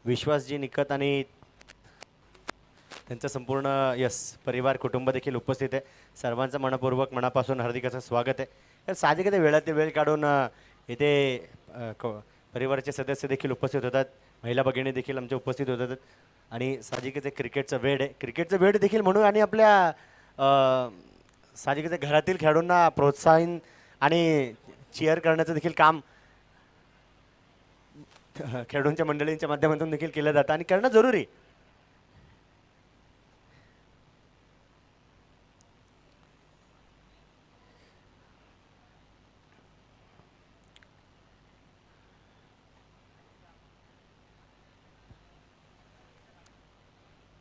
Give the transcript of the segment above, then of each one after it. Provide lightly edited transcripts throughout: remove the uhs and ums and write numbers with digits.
विश्वासजी निकत आणि त्यांचं संपूर्ण परिवार कुटुंब देखील उपस्थित आहे. सर्वांचं मनपूर्वक मनापासून हार्दिक असं स्वागत आहे. तर साहजिकच वेळात वेळ काढून इथे परिवाराचे सदस्य देखील उपस्थित होतात. महिला भगिनी देखील आमच्या उपस्थित होतात आणि साहजिकच क्रिकेटचं वेळ आहे. क्रिकेटचं वेळ देखील म्हणून आणि आपल्या साहजिकच घरातील खेळाडूंना प्रोत्साहन आणि चीअर करण्याचं देखील काम खेळाडूंच्या मंडळींच्या माध्यमातून देखील केलं जातं आणि करणं जरुरी.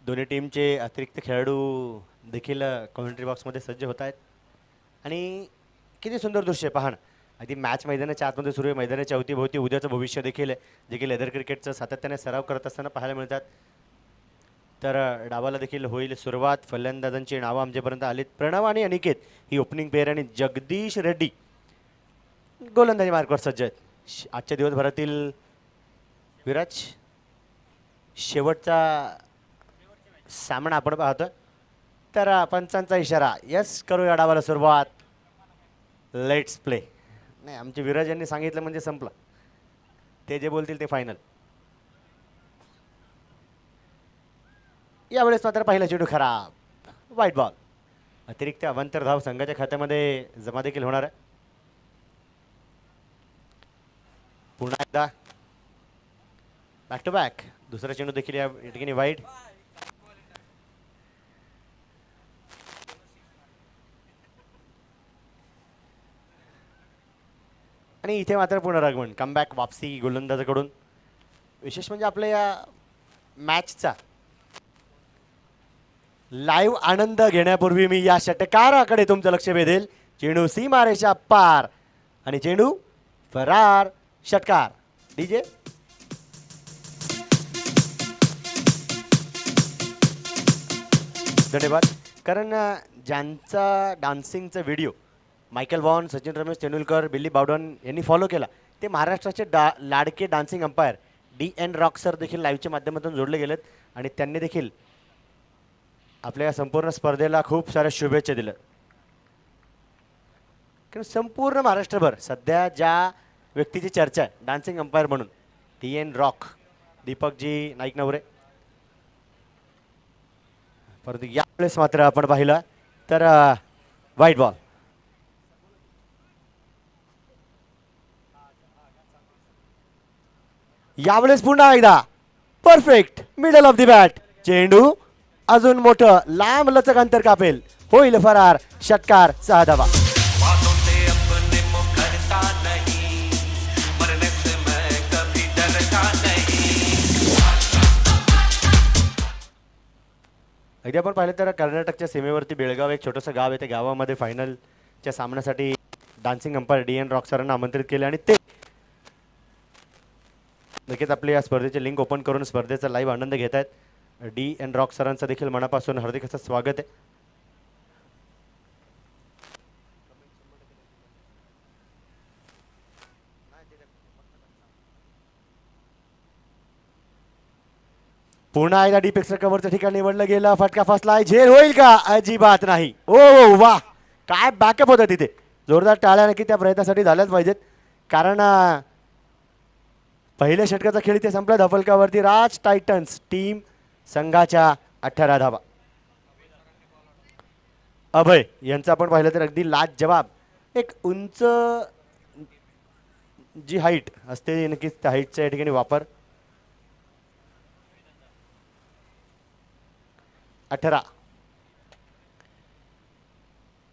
दोन्ही टीमचे अतिरिक्त खेळाडू देखील कॉमेंट्री बॉक्समध्ये सज्ज होत आहेत आणि किती सुंदर दृश्य आहे पाहणं. अगदी मॅच मैदानाच्या आतमध्ये सुरू आहे. मैदानाच्या अवतीभोवती उद्याचं भविष्य देखील आहे, जे की लेदर क्रिकेटचं सातत्याने सराव करत असताना पाहायला मिळतात. तर डावाला देखील होईल सुरुवात. फलंदाजांची नावं आमच्यापर्यंत आलीत. प्रणव आणि अनिकेत ही ओपनिंग पेअर आणि जगदीश रेड्डी गोलंदाजी मार्कवर सज्ज आहेत. आजच्या दिवसभरातील विराज शेवटचा सामना आपण पाहतो. तर पंचांचा इशारा, यस करूया डावाला सुरुवात, लेट्स प्ले. नाही, आमचे विराज यांनी सांगितलं म्हणजे संपलं. ते जे बोलतील ते फायनल. यावेळेस मात्र पहिला चेंडू खराब, वाईट बॉल. अतिरिक्त अवांतर धाव संघाच्या खात्यामध्ये जमा देखील होणार आहे. पुन्हा एकदा बॅक टू बॅक दुसरा चेंडू देखील या ठिकाणी वाईट. आणि इथे मात्र पुनरागमन, कमबॅक, वापसी गोलंदाजाकडून. विशेष म्हणजे आपल्या या मॅचचा लाईव्ह आनंद घेण्यापूर्वी मी या षटकाराकडे तुमचं लक्ष वेधेल. चेंडू सीमारेषा पार आणि चेंडू फरार. षटकार डीजे. धन्यवाद. कारण ज्यांचा डान्सिंगचा video Michael Vaughan, Sachin Ramesh Tendulkar, Billy Bowden यांनी फॉलो केला, ते महाराष्ट्राचे लाडके dancing umpire DN rock sir देखील लाईव्हच्या माध्यमातून जोडले गेलेत आणि त्यांनी देखील आपल्या या संपूर्ण स्पर्धेला खूप साऱ्या शुभेच्छा दिल्या. कारण संपूर्ण महाराष्ट्रभर सध्या ज्या व्यक्तीची चर्चा आहे डान्सिंग अंपायर म्हणून, DN रॉक, दीपकजी नाईक नवरे. परंतु यावेळेस मात्र आपण पाहिलं तर वाईट बॉल. यावेळेस पुन्हा एकदा perfect middle of the bat. चेंडू अजून मोठं लांब लचक अंतर कापेल, होईल फरार. षटकार 6 धावा. अगदी आपण पाहिलं तर कर्नाटकच्या सीमेवरती बेळगाव एक छोटंसं गाव आहे. त्या गावामध्ये फायनलच्या सामन्यासाठी डान्सिंग अंपायर DN रॉक सरांना आमंत्रित केले आणि ते नक्कीच आपल्या या स्पर्धेचे लिंक ओपन करून स्पर्धेचा लाईव्ह आनंद घेत आहेत. DN रॉक सरांचं देखील मनापासून हार्दिक असं स्वागत आहे. पुन्हा एकदा डीप एक्स्ट्रा कव्हरचं ठिकाण निवडलं गेलं. फटका फसलाय, झेल होईल का? अजिबात नाही. ओ वा, काय बॅकअप होतं तिथे. जोरदार टाळ्या नक्की त्या प्रयत्नासाठी झाल्याच पाहिजेत. कारण पहिल्या षटकाचा खेळ इथे संपला. धफलकावरती राज टायटन्स टीम संघाच्या 18 धावा. अभय यांचं आपण पाहिलं तर अगदी लाजवाब एक उंच जी हाईट असते, नक्कीच त्या हाईटच्या या ठिकाणी वापर. 18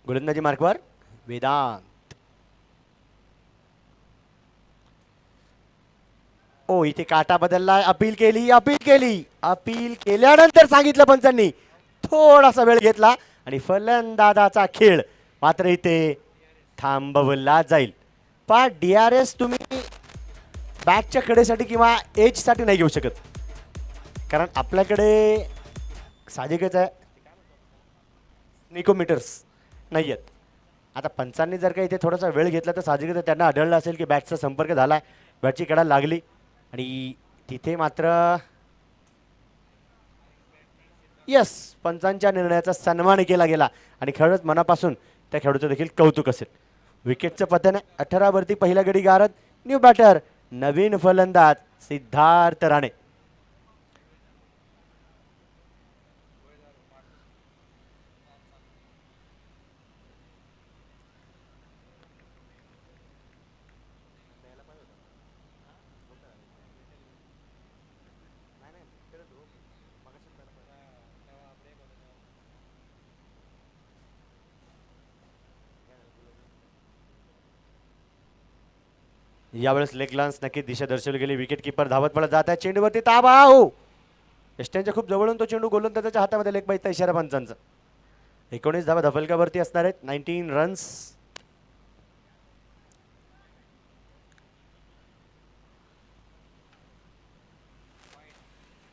गोलंदाजी मार्कवर वेदांत. ओ, इथे काटा बदललाय. अपील केल्यानंतर सांगितलं पंचांनी, थोडासा वेळ घेतला आणि फलंदाजाचा खेळ मात्र इथे थांबवला जाईल. पण DRS तुम्ही बॅटच्या कडेसाठी किंवा एजसाठी नाही घेऊ शकत, कारण आपल्याकडे साहजिकच आहे निकोमीटर्स नाही आहेत. आता पंचांनी जर का इथे थोडासा वेळ घेतला तर साहजिकच त्यांना आढळलं असेल की बॅटचा संपर्क झाला आहे, बॅटची कडा लागली आणि तिथे मात्र यस, पंचांच्या निर्णयाचा सन्मान केला गेला आणि खरंच मनापासून त्या खेळाडूचं देखील कौतुक असेल. विकेटचं पतन 18 वरती पहिला गडी गारद. न्यू बॅटर नवीन फलंदाज सिद्धार्थ राणे. यावेळेस लेग लान्स नक्की दिशा दर्शवली गेली. विकेट किपर धावत पडत जात आहे. चेंडूवरती ताबा. हो, यष्ट्यांच्या खूप जवळून तो चेंडू गोलंदाजाच्या हातामध्ये. लेग बाईचा इशारा पंचांचा. 19 धावा धफलकावरती असणार आहेत. 19 रन्स.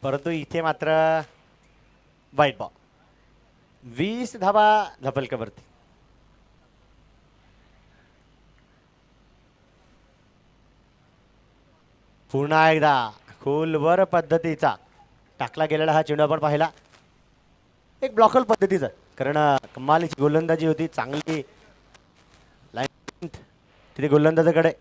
परंतु इथे मात्र वाईट बॉल. 20 धावा धफलकावरती. पुन्हा एकदा खोलवर पद्धतीचा टाकला गेलेला हा चेंडू आपण पाहिला. एक ब्लॉकल पद्धतीचा, कारण कमालीची गोलंदाजी होती. चांगली लाईन तिथे गोलंदाजाकडे.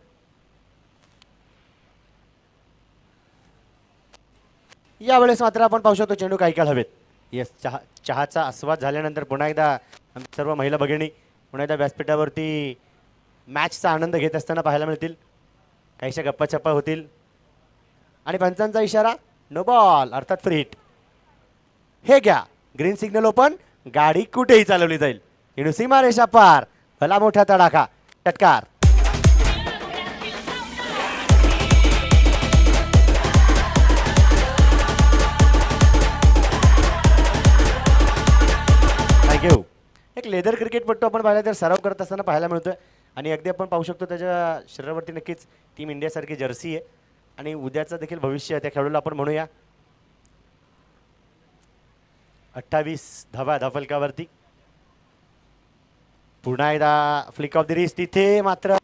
यावेळेस मात्र आपण पाहू शकतो चेंडू काही काळ हवेत. येस, चहाचा आस्वाद झाल्यानंतर पुन्हा एकदा सर्व महिला भगिनी पुन्हा एकदा व्यासपीठावरती मॅचचा आनंद घेत असताना पाहायला मिळतील. काहीशा गप्पा छप्पा होतील आणि पंचांचा इशारा नो बॉल अर्थात फ्री हिट. हे घ्या, ग्रीन सिग्नल ओपन. गाडी कुठेही चालवली जाईल. इणू सीमा रेषा पार. भला मोठा तडाखा. षटकार. थँक्यू. एक लेदर क्रिकेटपट्टू आपण पाहिला तर सराव करत असताना पाहायला मिळतोय आणि अगदी आपण पाहू शकतो त्याच्या शरीरावरती नक्कीच टीम इंडियासारखी जर्सी आहे आणि उद्याचं देखील भविष्य त्या खेळाडूला आपण म्हणूया. 28 धावा धफलकावरती. पुन्हा एकदा फ्लिक ऑफ द रिस्ट. तिथे मात्र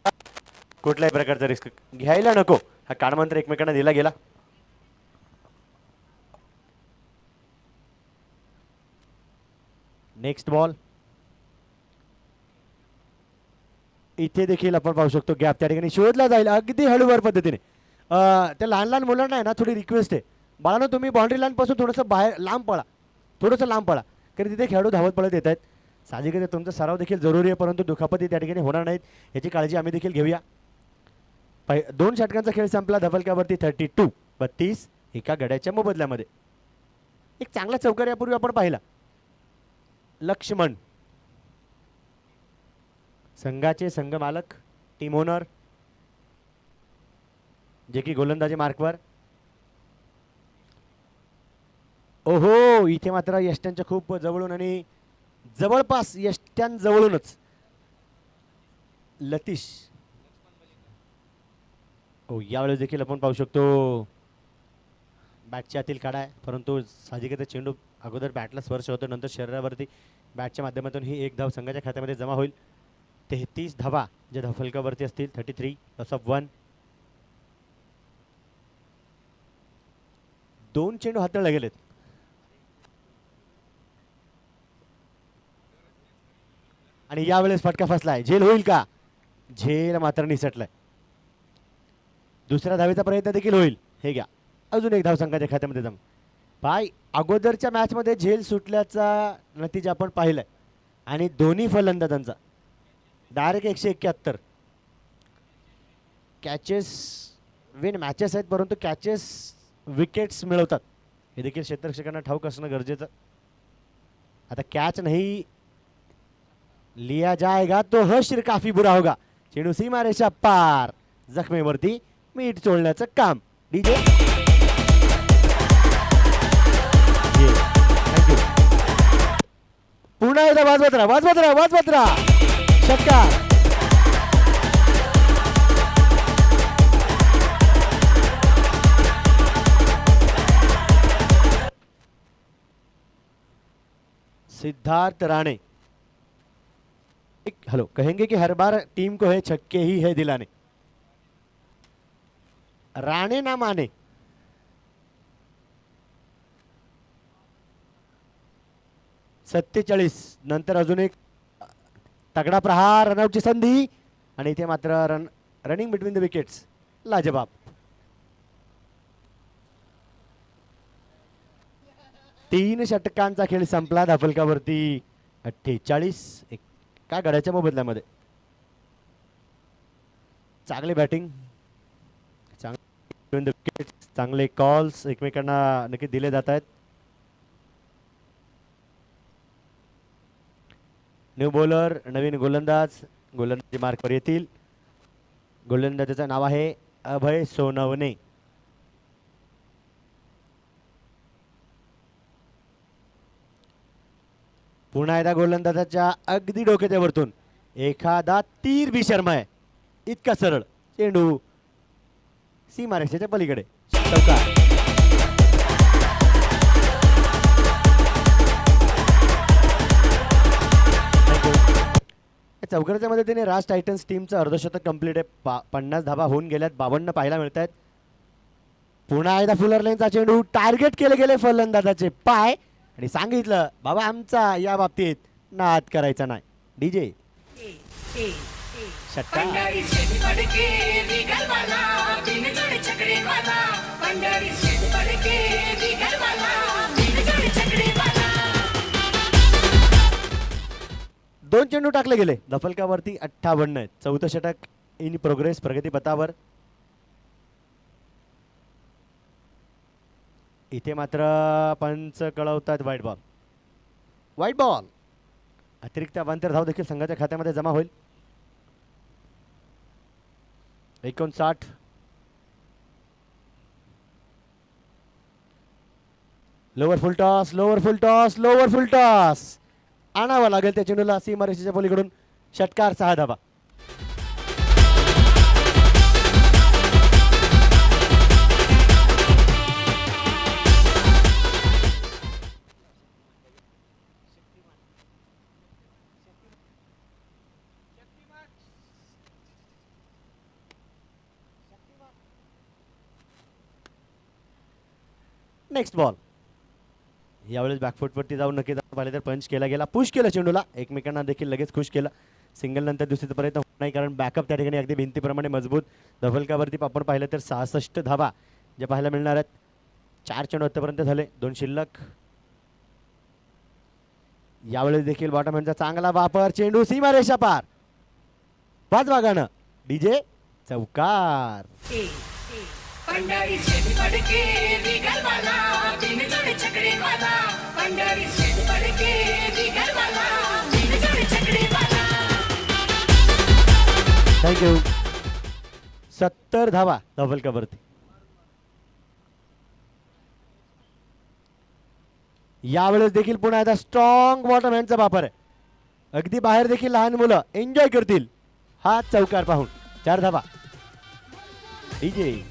कुठल्याही प्रकारचा रिस्क घ्यायला नको हा कानमंत्र एकमेकांना दिला गेला. Next ball. इथे देखील आपण पाहू शकतो गॅप त्या ठिकाणी शोधला जाईल अगदी हळूवार पद्धतीने. त्या लहान लहान मुलांना आहे ना थोडी रिक्वेस्ट आहे, बाळांनो तुम्ही बाउंड्री लाईनपासून थोडंसं बाहेर लांब पळा, थोडंसं लांब पळा, कारण तिथे खेळाडू धावत पळत येत आहेत. साहजिकच तुमचा सराव देखील जरुरी आहे, परंतु दुखापती त्या ठिकाणी होणार नाहीत याची काळजी आम्ही देखील घेऊया. 2 षटकांचा खेळ संपला. धफलकावरती 32 एका गड्याच्या मोबदल्यामध्ये. एक चांगला चौकार यापूर्वी आपण पाहिला. लक्ष्मण संघाचे संघ मालक, टीम ओनर, जे की गोलंदाजी मार्कवर. ओहो, इथे मात्र यष्ट्यांच्या खूप जवळून आणि जवळपास यष्ट्यांजवळूनच लतीश. ओ, यावेळेस देखील आपण पाहू शकतो बॅटच्या आतील काढा आहे, परंतु साहजिकच चेंडू अगोदर बॅटला स्पर्श होतो, नंतर शरीरावरती बॅटच्या माध्यमातून ही एक धाव संघाच्या खात्यामध्ये जमा होईल. 33 धावा ज्या धफलकावरती असतील. 33 लॉस ऑफ 1. 2 चेंडू हाताळले गेलेत. आणि यावेळेस फटका फसलाय. झेल होईल का? झेल मात्र निसटलाय. दुसऱ्या धावेचा प्रयत्न देखील होईल. हे घ्या, अजून एक धाव संघाच्या खात्यामध्ये जमा. पाय अगोदरच्या मॅचमध्ये झेल सुटल्याचा नतीजा आपण पाहिलाय आणि दोन्ही फलंदाजांचा डायरेक्ट 171 कॅचेस विन मॅचेस आहेत, परंतु कॅचेस विकेट्स मिळवतात हे देखील क्षेत्ररक्षकांना ठाऊक असणं गरजेचं. आता कॅच नाही लिया जाएगा तो हश्र काफी बुरा होगा. चेंडू सीमा रेषा पार. जखमेवरती मीठ चोळण्याचं काम. DJ thank you. पुन्हा एकदा वाजवत राहा, वाजवत राहा, वाजवत राहा. षटकार. सिद्धार्थ राणे. हेलो, कहेंगे कि हर बार टीम को है छक्के ही है दिलाने. राणे ना माने. 47 नंतर अजून एक तगडा प्रहार, रनआउटची संधी आणि इथे मात्र रनिंग बिटवीन द विकेट्स. लाजबाब. तीन षटकांचा खेळ संपला. धाफलकावरती 48. एका गड्याच्या मोबदल्यामध्ये. चांगली बॅटिंग, चांगले विकेट्स, चांगले कॉल्स एकमेकांना नक्की दिले जात आहेत. न्यू बॉलर, नवीन गोलंदाज, गोलंदाजी मार्कवर येतील. गोलंदाजाचं नाव आहे अभय सोनवणे. पुन्हा एकदा गोलंदाजाच्या अगदी डोक्याच्या वरतून एखादा तीर भी शर्मा आहे. इतका सरळ चेंडू सीमारेषेच्या पलीकडे. चौकाराच्या मदतीने राज टायटन्स टीमचं अर्धशतक कंप्लीट आहे. 50 धाबा होऊन गेल्यात. 52 पाहायला मिळत आहेत. पुन्हा एकदा फुलर लाईनचा चेंडू टार्गेट केले गेले फलंदाजाचे पाय आणि सांगितलं बाबा आमचा या बाबतीत नाद करायचा नाही. डीजे षटकार. दोन चेंडू टाकले गेले. दफलकावरती 58 आहेत. चौथं षटक इन प्रोग्रेस, प्रगतीपथावर. इथे मात्र पंच कळवतात वाईट बॉल. वाईट बॉल. अतिरिक्त अवांतर धाव देखील संघाच्या खात्यामध्ये जमा होईल. 59. लोअर फुल टॉस, लोअर फुल टॉस, लोअर फुल टॉस. आणावा लागेल त्या चेंडूला सीमारेषेच्या पलीकडून. षटकार 6 धावा. Next ball. यावेळेस बॅकफुटवरती जाऊन नक्की पाहिले तर पंच केला गेला. पुश केला चेंडूला. एकमेकांना देखील लगेच खुश केला. सिंगल नंतर दुसरीचा प्रयत्न होत नाही कारण बॅकअप त्या ठिकाणी अगदी भिंतीप्रमाणे मजबूत. दफलकावरती आपण पाहिलं तर 66 धावा ज्या पाहायला मिळणार आहेत. 4 चेंडू आतापर्यंत झाले, 2 शिल्लक. यावेळेस देखील बॉटमॅनचा चांगला वापर. चेंडू सीमारेषा पार. 5 भागानं. डीजे चौकार. थँक्यू. 70 धावा दफलकावरती. यावेळेस देखील पुन्हा एकदा स्ट्रॉंग बॉटम हँडचा वापर आहे. अगदी बाहेर देखील लहान मुलं एन्जॉय करतील हा चौकार पाहून. 4 धावा. डीजे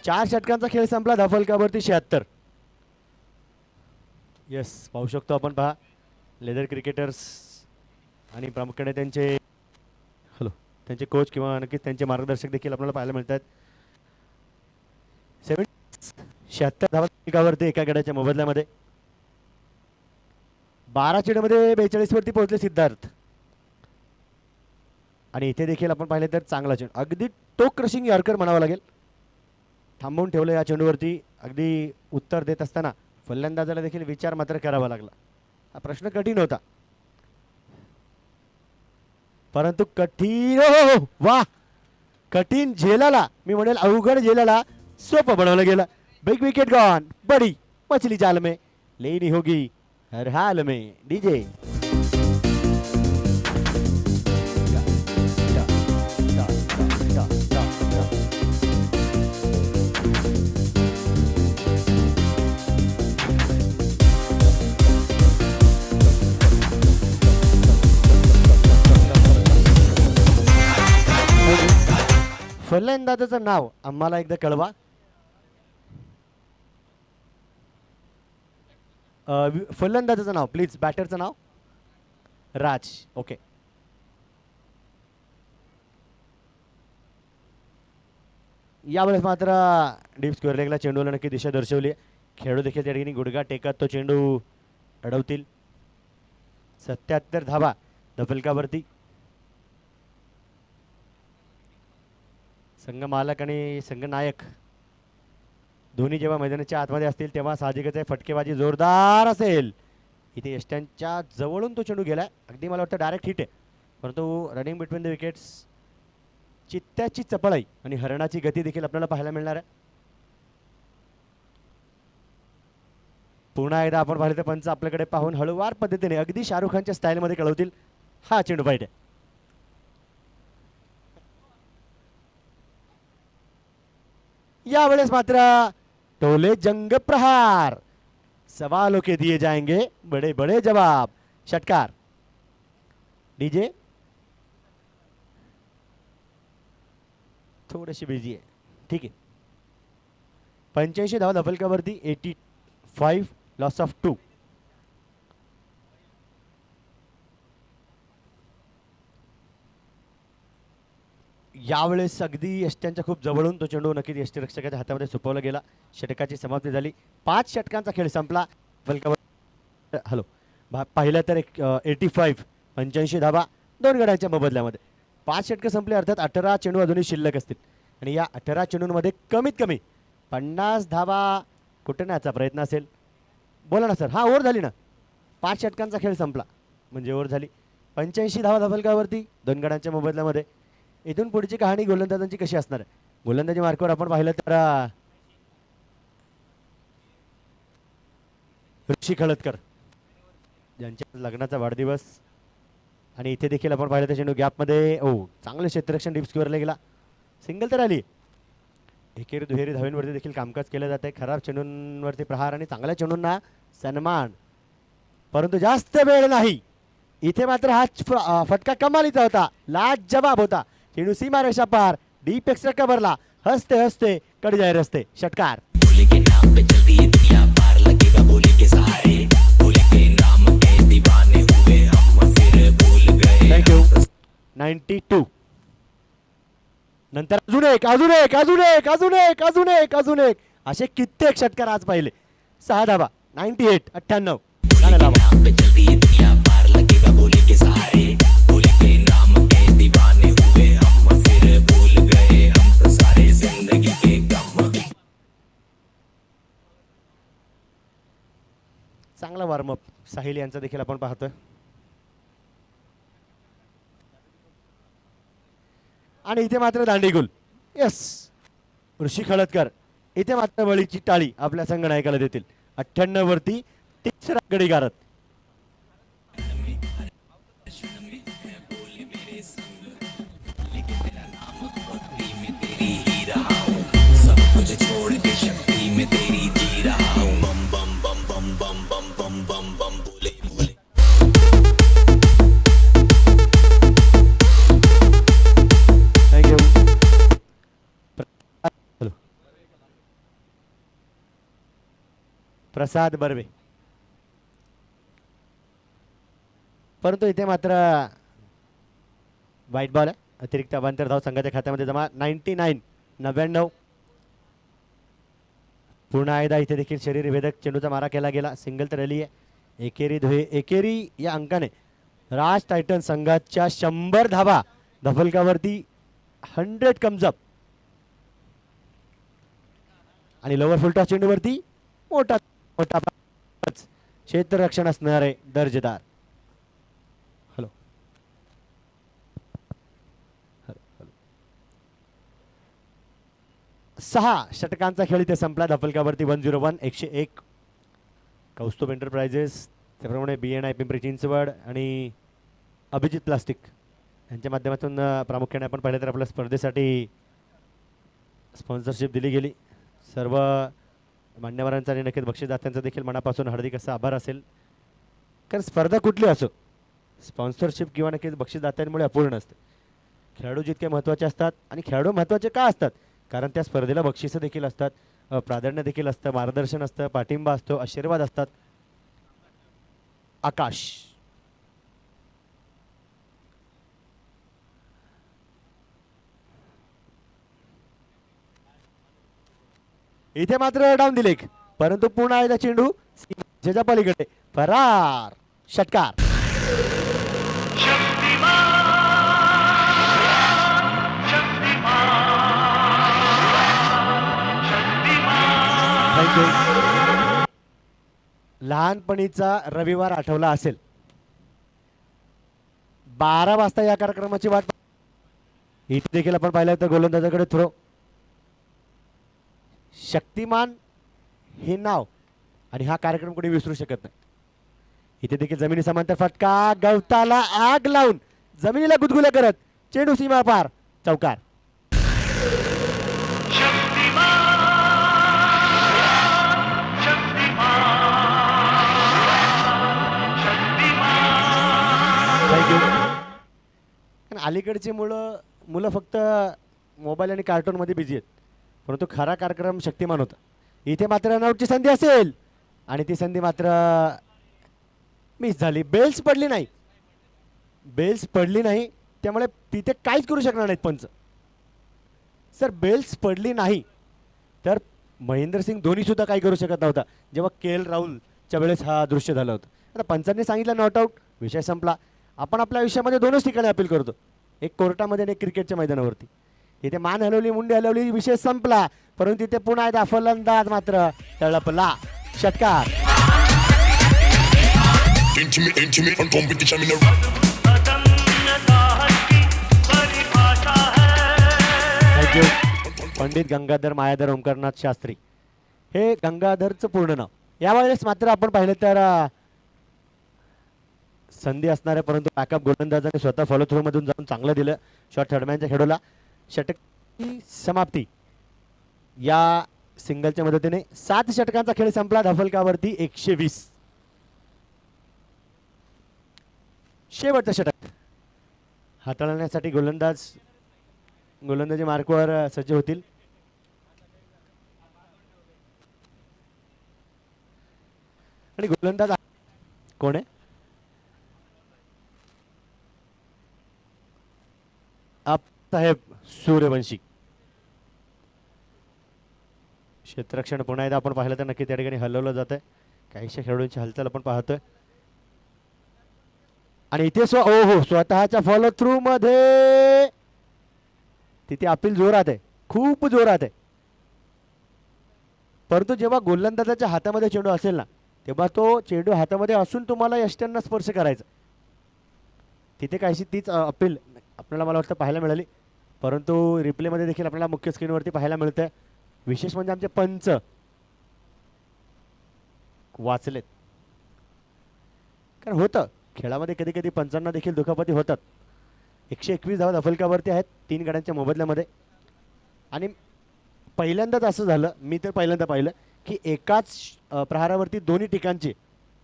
चार षटकांचा खेळ संपला. दफलकावरती 76. येस, पाहू शकतो आपण. पहा लेदर क्रिकेटर्स आणि प्रामुख्याने त्यांचे त्यांचे कोच किंवा नक्कीच त्यांचे मार्गदर्शक देखील आपल्याला पाहायला मिळतात. 76 धावावरती एका गड्याच्या मोबदल्यामध्ये. 12 चेंडूमध्ये 42 वरती पोहोचले सिद्धार्थ. आणि इथे देखील आपण पाहिले तर चांगला चेंडू, अगदी टोक क्रशिंग यॉर्कर म्हणावं लागेल. थांबवून ठेवलं या चेंडूवरती. अगदी उत्तर देत असताना फलंदाजाला देखील विचार मात्र करावा लागला. हा प्रश्न कठीण होता परंतु कठीण वा कठीण झेलाला, मी म्हणेल अवघड झेलाला सोपं बनवलं गेलं. Big wicket gone. बड़ी मछली जाल में लेनी होगी हर हाल में. डीजे फलंदाजाचं नाव आम्हाला एकदा कळवा. फलंदाजाचं नाव प्लीज. बॅटरचं नाव राज. ओके. यावेळेस मात्र डीप स्क्वेअर लेगला चेंडूला नक्की दिशा दर्शवली. खेळाडू देखील त्या ठिकाणी गुडघा टेकत तो चेंडू अडवतील. 77 धावा धफलकावरती. संघ मालक आणि संघ नायक दोन्ही जेव्हा मैदानाच्या आतमध्ये असतील तेव्हा साहजिकच आहे फटकेबाजी जोरदार असेल. इथे यष्ट्यांच्या जवळून तो चेंडू गेलाय. अगदी मला वाटतं डायरेक्ट हिट आहे, परंतु रनिंग बिटवीन द विकेट्स चित्त्याची चपळाई आणि हरणाची गती देखील आपल्याला पाहायला मिळणार आहे. पुन्हा एकदा आपण पाहिलं तर पंच आपल्याकडे पाहून हळूवार पद्धतीने अगदी शाहरुख खानच्या स्टाईलमध्ये कळवतील हा चेंडू पाहिजे. यावेळेस मात्र टोले जंग प्रहार. सवालों के दिए जाएंगे बड़े बड़े जवाब. षटकार. डीजे थोडीशी बिझी आहे, ठीक आहे. 85 धावा धफलकावरती. 85 लॉस ऑफ 2. यावेळेस अगदी यष्ट्यांच्या खूप जवळून तो चेंडू नक्कीच यष्टीरक्षकाच्या हातामध्ये सुपवला गेला. षटकाची समाप्ती झाली. 5 षटकांचा खेळ संपला. धफलकावर हॅलो पाहिलं तर 85 85 धावा 2 गड्यांच्या मोबदल्यामध्ये 5 षटकं संपले. अर्थात 18 चेंडू अजूनही शिल्लक असतील आणि या 18 चेंडूंमध्ये कमीत कमी 50 धावा कुठण्याचा प्रयत्न असेल. बोला ना सर. हां, ओव्हर झाली ना. 5 षटकांचा खेळ संपला म्हणजे ओव्हर झाली. 85 धावा धफलकावरती 2 गड्यांच्या मोबदल्यामध्ये. इथून पुढची कहाणी गोलंदाजांची कशी असणार आहे. गोलंदाजी मार्कावर आपण पाहिलं तर ऋषी खळदकर ज्यांच्या लग्नाचा वाढदिवस आणि इथे देखील आपण पाहिलं तर चेंडू गॅपमध्ये चांगलं क्षेत्ररक्षण डीप स्क्वेअरला गेला. सिंगल तर आली. एकेरी दुहेरी धावींवरती देखील कामकाज केलं जात आहे. खराब चेंडूंवरती प्रहार आणि चांगल्या चेंडूंना सन्मान, परंतु जास्त वेळ नाही. इथे मात्र हा फटका कमालीचा होता. लाजवाब होता. चेंडू सीमारेषा पार डीप एक्स्ट्रा कव्हरला. हसते हसते कडे जाय रस्ते. षटकार. थँक्यू. 92. नंतर अजून एक अजून एक अजून एक अजून एक अजून एक अजून एक असे कित्येक षटकार आज पाहिले. 6 धावा. 98 98. चांगला वॉर्मअप साहिल यांचा देखील आपण पाहतोय. आणि इथे मात्र दांडीगुल. यस, ऋषी खळदकर इथे मात्र वळीची टाळी आपल्या संघनायकाला देतील. 98 वरती 3रा गडी गारत. प्रसाद बर्वे. परंतु इथे मात्र वाईट बॉल आहे. अतिरिक्त अवांतर धाव संघाच्या खात्यामध्ये जमा. 99 99. पुन्हा एकदा इथे देखील शरीरभेदक चेंडूचा मारा केला गेला. सिंगल तर आली आहे. एकेरी या अंकाने राज टायटन संघाच्या 100 धावा धफलकावरती 100 कम्स अप. आणि लोअर फुलटॉस चेंडूवरती मोठा मोठा क्षेत्ररक्षण असणार आहे दर्जेदार. हॅलो 6 षटकांचा खेळ इथे संपला. धफलकावरती 101 101. कौस्तुभ एंटरप्राइजेस त्याप्रमाणे BNI पिंपरी चिंचवड आणि अभिजित प्लास्टिक यांच्या माध्यमातून प्रामुख्याने आपण पाहिलं तर आपल्या स्पर्धेसाठी स्पॉन्सरशिप दिली गेली. सर्व मान्यवरांचा आणि नक्कीच बक्षीसदात्यांचा देखील मनापासून हार्दिक असा आभार असेल. कारण स्पर्धा कुठली असो स्पॉन्सरशिप किंवा नक्कीच बक्षीसदात्यांमुळे अपूर्ण असते. खेळाडू जितके महत्त्वाचे असतात आणि खेळाडू महत्त्वाचे का असतात कारण त्या स्पर्धेला बक्षिसं देखील असतात, प्राधान्य देखील असतं, मार्गदर्शन असतं, पाठिंबा असतो, आशीर्वाद असतात. आकाश इथे मात्र डाऊन दिले, परंतु पुन्हा एकदा चेंडू सीमेच्या पलीकडे फरार. षटकार. लहानपणीचा रविवार आठवला असेल. 12 वाजता या कार्यक्रमाची वाट. इथे देखील आपण पाहिलं तर गोलंदाजाकडे थ्रो. शक्तिमान हे नाव आणि हा कार्यक्रम कोणी विसरू शकत नाही. इथे देखील जमिनी समांतर फटका, गवताला आग लावून जमिनीला गुदगुल्या करत चेंडू सीमा पार. चौकार. अलीकडची मुलं फक्त मोबाईल आणि कार्टून मध्ये बिझी आहेत, परंतु खरा कार्यक्रम शक्तिमान होता. इथे मात्र रनआउटची संधी असेल आणि ती संधी मात्र मिस झाली. बेल्स पडली नाही त्यामुळे तिथे काहीच करू शकणार नाहीत पंच. सर बेल्स पडली नाही तर महेंद्रसिंग धोनी सुद्धा काही करू शकत नव्हता जेव्हा KL राहुलच्या वेळेस हा दृश्य झालं होतं. आता पंचांनी सांगितलं नॉट आउट, विषय संपला. आपण आपल्या आयुष्यामध्ये दोनच ठिकाणी अपील करतो, एक कोर्टामध्ये आणि एक क्रिकेटच्या मैदानावरती. इथे मान हलवली, मुंडी हलवली, विषय संपला. परंतु इथे पुन्हा एकदा फलंदाज मात्र तळपला. षटकार. पंडित गंगाधर मायाधर ओंकारनाथ शास्त्री हे गंगाधरचं पूर्ण नाव. यावेळेस मात्र आपण पाहिलं तर संधी असणार आहे, परंतु बॅकअप गोलंदाजाने स्वतः फॉलो थ्रो मधून जाऊन चांगलं दिलं. शॉट थर्डमॅनच्या खेळूला. षटक समाप्ती. या सिंगलच्या मदतीने 7 षटकांचा खेळ संपला. धफलकावरती 120. शेवटचं षटक हाताळण्यासाठी गोलंदाजी मार्कवर सज्ज होतील. आणि गोलंदाज कोण आहे? साहेब सूर्यवंशी. क्षेत्ररक्षण पुन्हा एकदा आपण पाहिलं तर नक्की त्या ठिकाणी हलवलं जात आहे. काहीशा खेळाडूंची हालचाल आपण पाहतोय. आणि इथे स्वतःच्या फॉलो थ्रू मध्ये तिथे अपील जोरात आहे, खूप जोरात आहे. परंतु जेव्हा गोलंदाजाच्या हातामध्ये चेंडू असेल ना, तेव्हा तो चेंडू हातामध्ये असून तुम्हाला यष्ट्यांना स्पर्श करायचा. तिथे काहीशी तीच अपील आपल्याला मला वाटतं पाहायला मिळाली. परंतु रिप्लेमध्ये देखील आपल्याला मुख्य स्क्रीनवरती पाहायला मिळतंय. विशेष म्हणजे आमचे पंच वाचलेत, कारण होतं खेळामध्ये कधी कधी पंचांना देखील दुखापती होतात. 121 धावा दफलकावरती आहेत 3 गड्यांच्या मोबदल्यामध्ये. आणि पहिल्यांदाच असं झालं, मी तर पहिल्यांदा पाहिलं की एकाच प्रहारावरती दोन्ही ठिकाणचे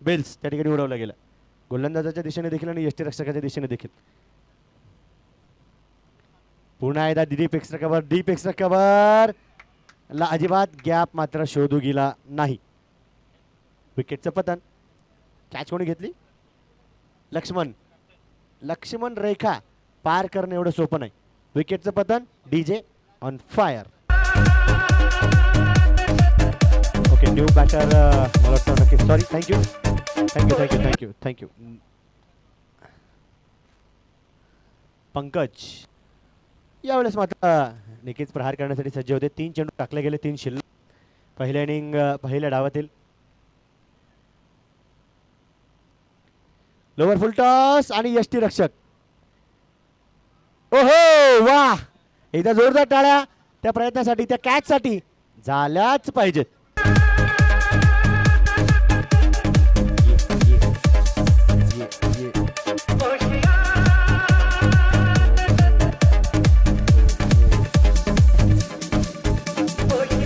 बेल्स त्या ठिकाणी उडवलं गेलं, गोलंदाजाच्या दिशेने देखील आणि यष्टीरक्षकाच्या दिशेने देखील. पुन्हा एकदा डीप एक्स्ट्रा कव्हर ला अजिबात गॅप मात्र शोधू गेला नाही. विकेटचं पतन. कॅच कोणी घेतली? लक्ष्मण रेखा पार करणं एवढं सोपं नाही. विकेटचं पतन. DJ on fire. Okay new batter मला वाटतं नक्की. Sorry thank you. पंकज यावेळेस मात्र नक्कीच प्रहार करण्यासाठी सज्ज होते. 3 चेंडू टाकले गेले, 3 शिल्लक पहिल्या इनिंग पहिल्या डावातील. लोअर फुल टॉस आणि यष्टीरक्षक. ओहो वा, एकदा जोरदार टाळ्या त्या प्रयत्नासाठी, त्या कॅच साठी झाल्याच पाहिजेत.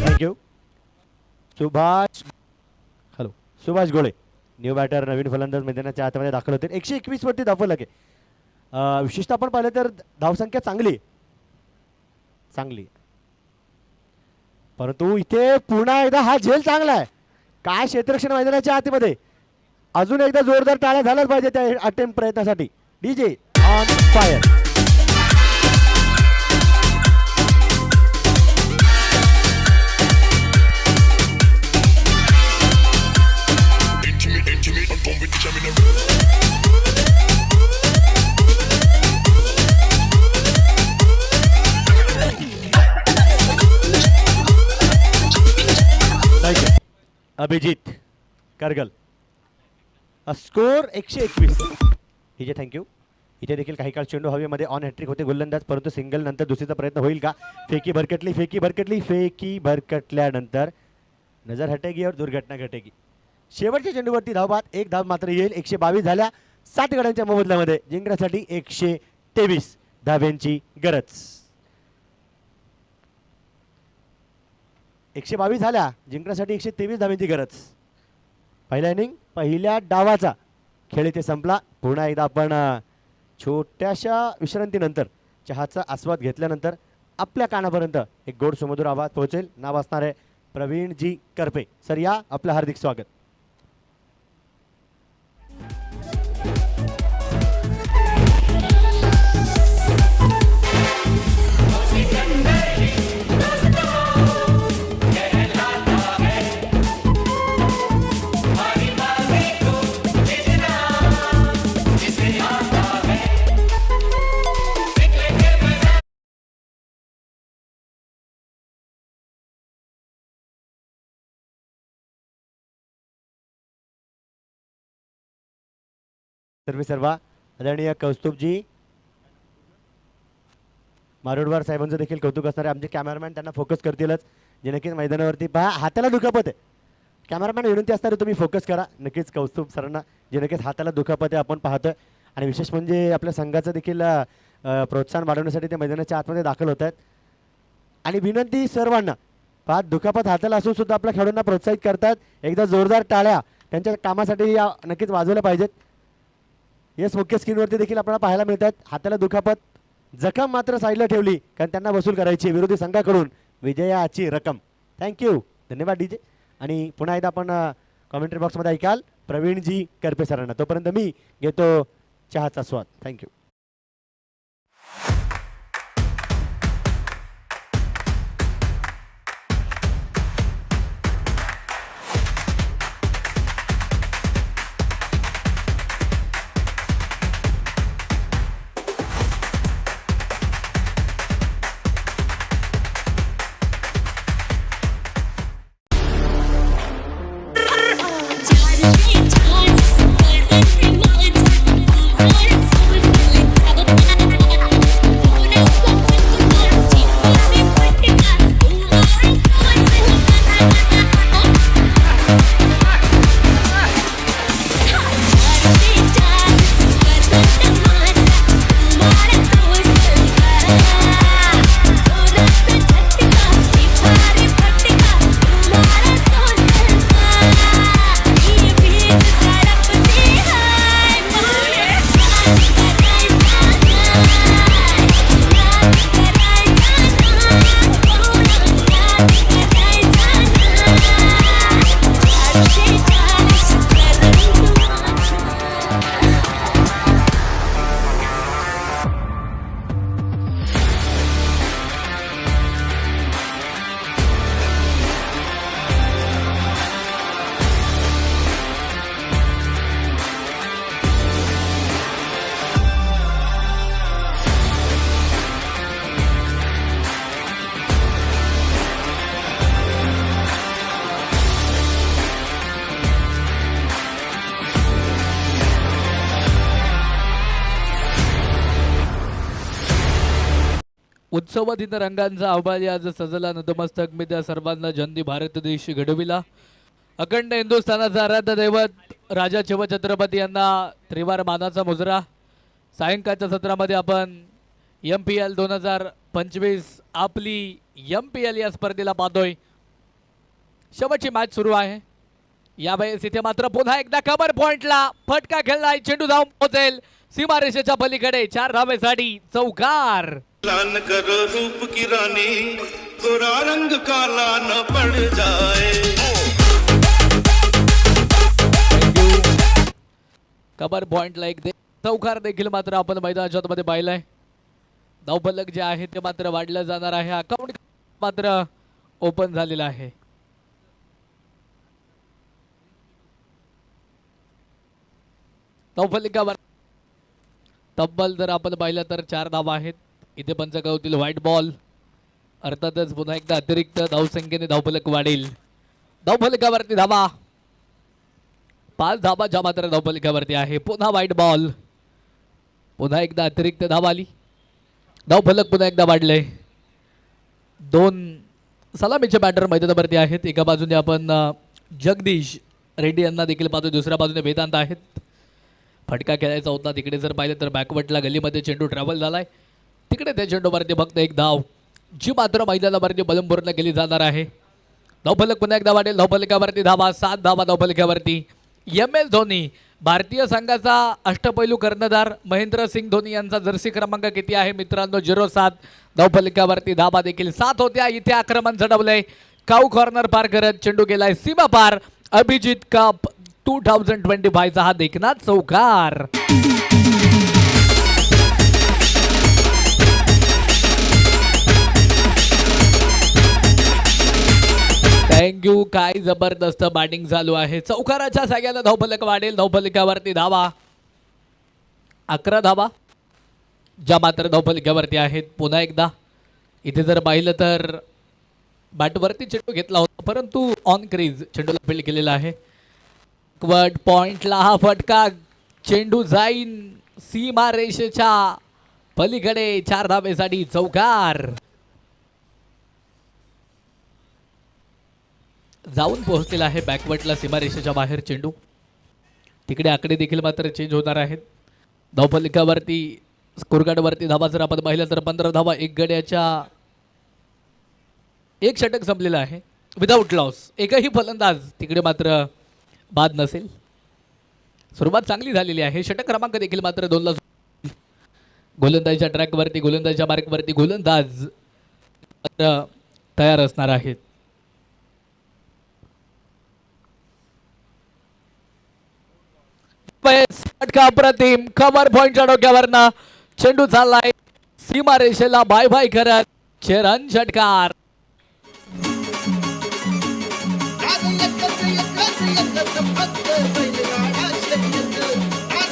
थँक्यू. सुभाष गोळे न्यू बॅटर, नवीन फलंदाज मैदानाच्या आतमध्ये दाखल होते. 121 वरती धावफलक आहे. विशेषतः आपण पाहिलं तर धावसंख्या चांगली, परंतु इथे पुन्हा एकदा हा झेल चांगला आहे. काय क्षेत्ररक्षण मैदानाच्या आतमध्ये. अजून एकदा जोरदार टाळ्या झाल्याच पाहिजे त्या अटेम्प्ट प्रयत्नासाठी. DJ on fire. Abhijit Kargal. Score 121. ठीक आहे, थँक्यू. इथे देखील काही काळ चेंडू हवेमध्ये ऑन हॅट्रिक होते गोलंदाज, परंतु सिंगल नंतर दुसरीचा प्रयत्न होईल का? फेकी भरकटल्यानंतर नजर हटेगी और दुर्घटना घटेगी. शेवटच्या चेंडूवरती धावबाद, एक धाव मात्र येईल. 122 झाल्या 7 गड्यांच्या मोबदल्यामध्ये. जिंकण्यासाठी 123 धाव्यांची गरज. 122 झाल्या, जिंकण्यासाठी 123 धाव्यांची गरज. पहिला इनिंग पहिल्या डावाचा खेळ इथे संपला. पुन्हा एकदा आपण छोट्याशा विश्रांतीनंतर चहाचा आस्वाद घेतल्यानंतर आपल्या कानापर्यंत एक गोड सुमधुर आवाज पोहोचेल. नाव असणार आहे प्रवीणजी करपे. सर या, आपलं हार्दिक स्वागत. सर्वा आदरणीय कौस्तुभजी मारोडवार साहेबांचं देखील कौतुक असणार आहे. आमचे कॅमेरामॅन त्यांना फोकस करतीलच, जे नक्कीच मैदानावरती पहा. हाताला दुखापत आहे, कॅमेरामॅन विनंती असणार आहे तुम्ही फोकस करा. नक्कीच कौस्तुभ सरांना जे नक्कीच हाताला दुखापत आहे आपण पाहतोय. आणि विशेष म्हणजे आपल्या संघाचं देखील प्रोत्साहन वाढवण्यासाठी ते मैदानाच्या आतमध्ये दाखल होत आहेत. आणि विनंती सर्वांना पहा, दुखापत हाताला असून सुद्धा आपल्या खेळाडूंना प्रोत्साहित करतात. एकदा जोरदार टाळ्या त्यांच्या कामासाठी नक्कीच वाजवल्या पाहिजेत. येस, मुख्य स्क्रीनवरती देखील आपल्याला पाहायला मिळतात. हाताला दुखापत, जखम मात्र साईडला ठेवली कारण त्यांना वसूल करायची विरोधी संघाकडून विजयाची रक्कम. थँक्यू, धन्यवाद डीजे. आणि पुन्हा एकदा आपण कॉमेंट्री बॉक्समध्ये ऐकाल प्रवीणजी करपे सरांना. तोपर्यंत मी घेतो चहाचा स्वाद. थँक्यू. उत्सवातील रंगांचा आभाळी आज सजला नतमस्तक मी त्या सर्वांना जंदी भारत देश घडविला. अखंड हिंदुस्थानाचा आराध्य दैवत राजा शिवछत्रपती यांना त्रिवार मानाचा मुजरा. सायंकाळच्या सत्रामध्ये आपण MPL 2025 आपली MPL या स्पर्धेला पाहतोय. शेवटची मॅच सुरू आहे. यावेळेस इथे मात्र पुन्हा एकदा कव्हर पॉइंटला फटका खेळलाय. चेंडू धाव पोहोचेल सीमारेषेच्या पलीकडे. 4 धावेसाठी चौकार. लान करो रूप की रानी, गोरा रंग काला न पड़ जाए. कबर पॉइंटला एक चौकार देखील मात्र आपण मैदानाच्या मध्ये पाहिलाय. धावफलक जे आहे ते मात्र वाढलं जाणार आहे. अकाउंट मात्र ओपन झालेला आहे. धावफलकावर तब्बल जर आपण पाहिलं तर 4 धावा आहेत. इथे पंचकावतील व्हाईट बॉल. अर्थातच पुन्हा एकदा अतिरिक्त धावसंख्येने धावफलक वाढेल. धावफलकावरती धावा 5 धावा ज्या मात्र धावफलकावरती आहे. पुन्हा वाईट बॉल. पुन्हा एकदा अतिरिक्त धाव आली. धावफलक पुन्हा एकदा वाढले. 2 सलामीचे बॅटर मैदानावरती आहेत. एका बाजूने आपण जगदीश रेड्डी यांना देखील पाहतो, दुसऱ्या बाजूने वेदांत आहेत. फटका खेळायचा होता तिकडे जर पाहिलं तर बॅकवर्डला गलीमध्ये चेंडू ट्रॅव्हल झालाय. तिकडे त्या चेंडूवरती फक्त एक धाव जी मात्र मैदानावरती बलमपूरला गेली जाणार आहे. धावफलक पुन्हा एकदा वाढेल. धावफलकावरती धावा 7 धावा धावफलकावरती. MS धोनी भारतीय संघाचा अष्टपैलू कर्णधार महेंद्र सिंग धोनी यांचा जर्सी क्रमांक किती आहे मित्रांनो? 07. धावफलकावरती धावा देखील 7 होत्या. इथे आक्रमण झडवलंय. काऊ कॉर्नर पार करत चेंडू गेलाय सीमा पार. अभिजित कप 2025 चा हा देखना चौकार. थँक्यू. काय जबरदस्त बॅटिंग चालू आहे. चौकाराच्या सगळ्याला धावफलक वाढेल. धावफलकावरती धावा 11 धावा ज्या मात्र धावफलकावरती आहेत. पुन्हा एकदा इथे जर पाहिलं तर बॅटवरती चेंडू घेतला होता परंतु ऑन क्रीज चेंडूला फील्ड केलेला आहे. बॅकवर्ड पॉइंटला हा फटका. चेंडू जाईन सीमा रेषेच्या पलीकडे. 4 धावेसाठी चौकार. जाऊन पोहोचलेला आहे बॅकवर्डला सीमारेषेच्या बाहेर चेंडू. तिकडे आकडे देखील मात्र चेंज होणार आहेत. धावफलकावरती स्कोरकार्डवरती धावा जर आपण पाहिलं तर 15 धावा 1 गड्याच्या 1 षटक संपलेलं आहे विदाऊट लॉस. एकही फलंदाज तिकडे मात्र बाद नसेल. सुरुवात चांगली झालेली आहे. षटक क्रमांक देखील मात्र 2 ला. गोलंदाजीच्या ट्रॅकवरती गोलंदाजीच्या मार्कवरती गोलंदाज तयार असणार आहेत. फटका अप्रतिम. कव्हर पॉइंटच्या डोक्यावरनं चेंडू चाललाय सीमा रेषेला बाय बाय करत. चरण षटकार.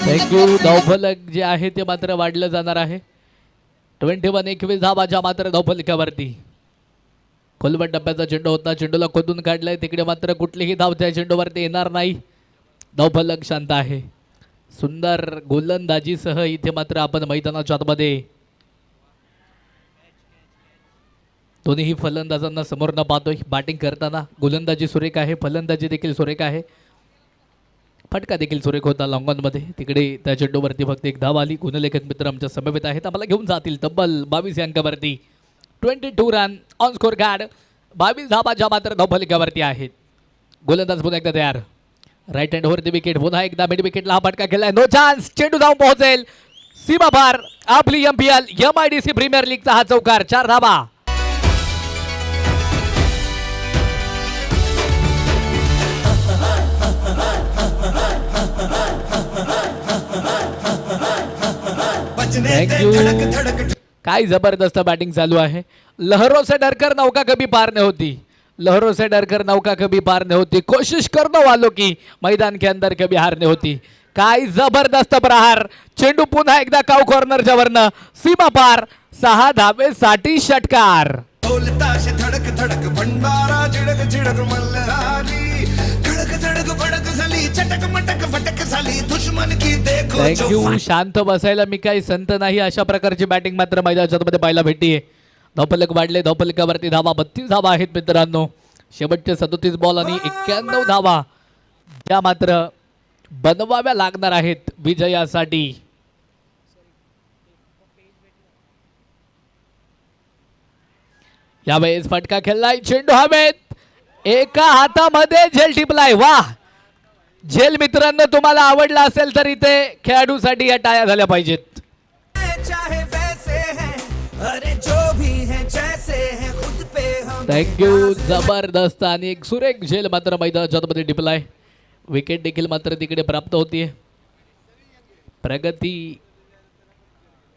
थँक्यू. धावफलक जे आहे ते मात्र वाढलं जाणार आहे. 21 धावाच्या मात्र धावफलकावरती. खोलवट टप्प्याचा चेंडू होता. चेंडूला खोदून काढलाय. तिकडे मात्र कुठलीही धाव त्या चेंडूवरती येणार नाही. धावफलक शांत आहे. सुंदर गोलंदाजीसह इथे मात्र आपण मैदानाच्या आतमध्ये दोन्ही फलंदाजांना समोर न पाहतोय. बॅटिंग करताना गोलंदाजी सुरेख आहे, फलंदाजी देखील सुरेख आहे. फटका देखील सुरेख होता लॉंग ऑन मध्ये. तिकडे त्या चेंडूवरती फक्त एक धाव आली. गुणलेखक मित्र आमच्या समवेत आहेत. आम्हाला घेऊन जातील तब्बल 22 अंकावरती. 22 रन ऑन स्कोर कार्ड. 22 धावा ज्या मात्र धावफलकावरती आहेत. गोलंदाज पुन्हा एकदा तयार. राईट हँड वरती विकेट. पुन्हा एकदा मिड विकेटला हा फटका केलाय. No chance. चेंडू जाऊन पोहोचेल सीमा पार. आपली MPL MIDC प्रीमियर लीगचा हा चौकार. 4 धावा. थँक्यू. काय जबरदस्त बॅटिंग चालू आहे. लहरों से डरकर नौका कभी पार नहीं होती. लहरों से डरकर नौका कभी पार नहीं होती. कोशिश करने वालों की मैदान के अंदर कभी हार नहीं होती. काय जबरदस्त प्रहार. चेंडू पुन्हा एकदा काऊ कॉर्नरच्या वरनं सीमा पार. 6 धावेसाठी षटकार. धडक धडक भंडारा झिडक झिडक मल्हारी धडक धडक भडक झाली चटक मटक फटक झाली दुश्मन की देखो. थँक्यू. शांत बसायला मी काही संत नाही. अशा प्रकारची बॅटिंग मात्र मैदानाच्या मध्ये पाहायला भेटतीये. धावफलक वाढले. धावफलकावरती धावा 32 धावा आहेत मित्रांनो. शेवटचे 37 बॉल आणि 91 धावा त्या मात्र बनवाव्या लागणार आहेत विजयासाठी. यावेळेस फटका खेळलाय. चेंडू हवेत. एका हातामध्ये झेल टिपलाय. वा. झेल मित्रांनो तुम्हाला आवडला असेल तर इथे खेळाडूसाठी या टाळ्या झाल्या पाहिजेत. थँक्यू. जबरदस्त आणि एक सुरेख झेल मात्र मैदानाच्या मध्ये टिपलाय. विकेट देखील मात्र तिकडे प्राप्त होतीये. प्रगती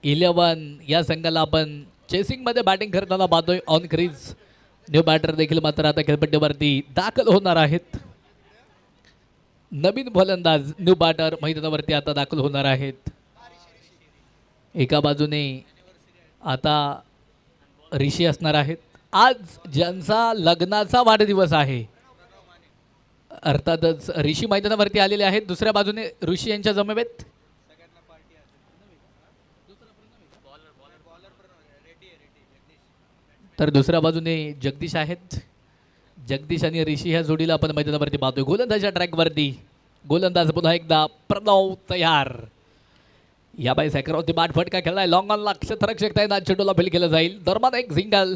11 या संघाला आपण चेसिंग मध्ये बॅटिंग करताना पाहतोय. ऑन क्रीज न्यू बॅटर देखील मात्र आता खेळपट्टीवरती दाखल होणार आहेत. नवीन फलंदाज न्यू बॅटर मैदानावरती आता दाखल होणार आहेत. एका बाजूने आता ऋषी असणार आहेत. आज ज्यांचा लग्नाचा वाढदिवस आहे अर्थातच ऋषी मैदानावरती आलेले आहेत. दुसऱ्या बाजूने ऋषी यांच्या जमेत तर दुसऱ्या बाजूने जगदीश आहेत. जगदीश आणि ऋषी ह्या जोडीला आपण मैदानावरती पाहतोय. गोलंदाजच्या ट्रॅकवरती गोलंदाज पुन्हा एकदा प्रणव तयार. या बाई सॅकरवरती बाट फटका खेळलाय. लॉंग ऑन क्षेत्ररक्षक आहे. चेंडूला फेल केलं जाईल. दरम्यान एक सिंगल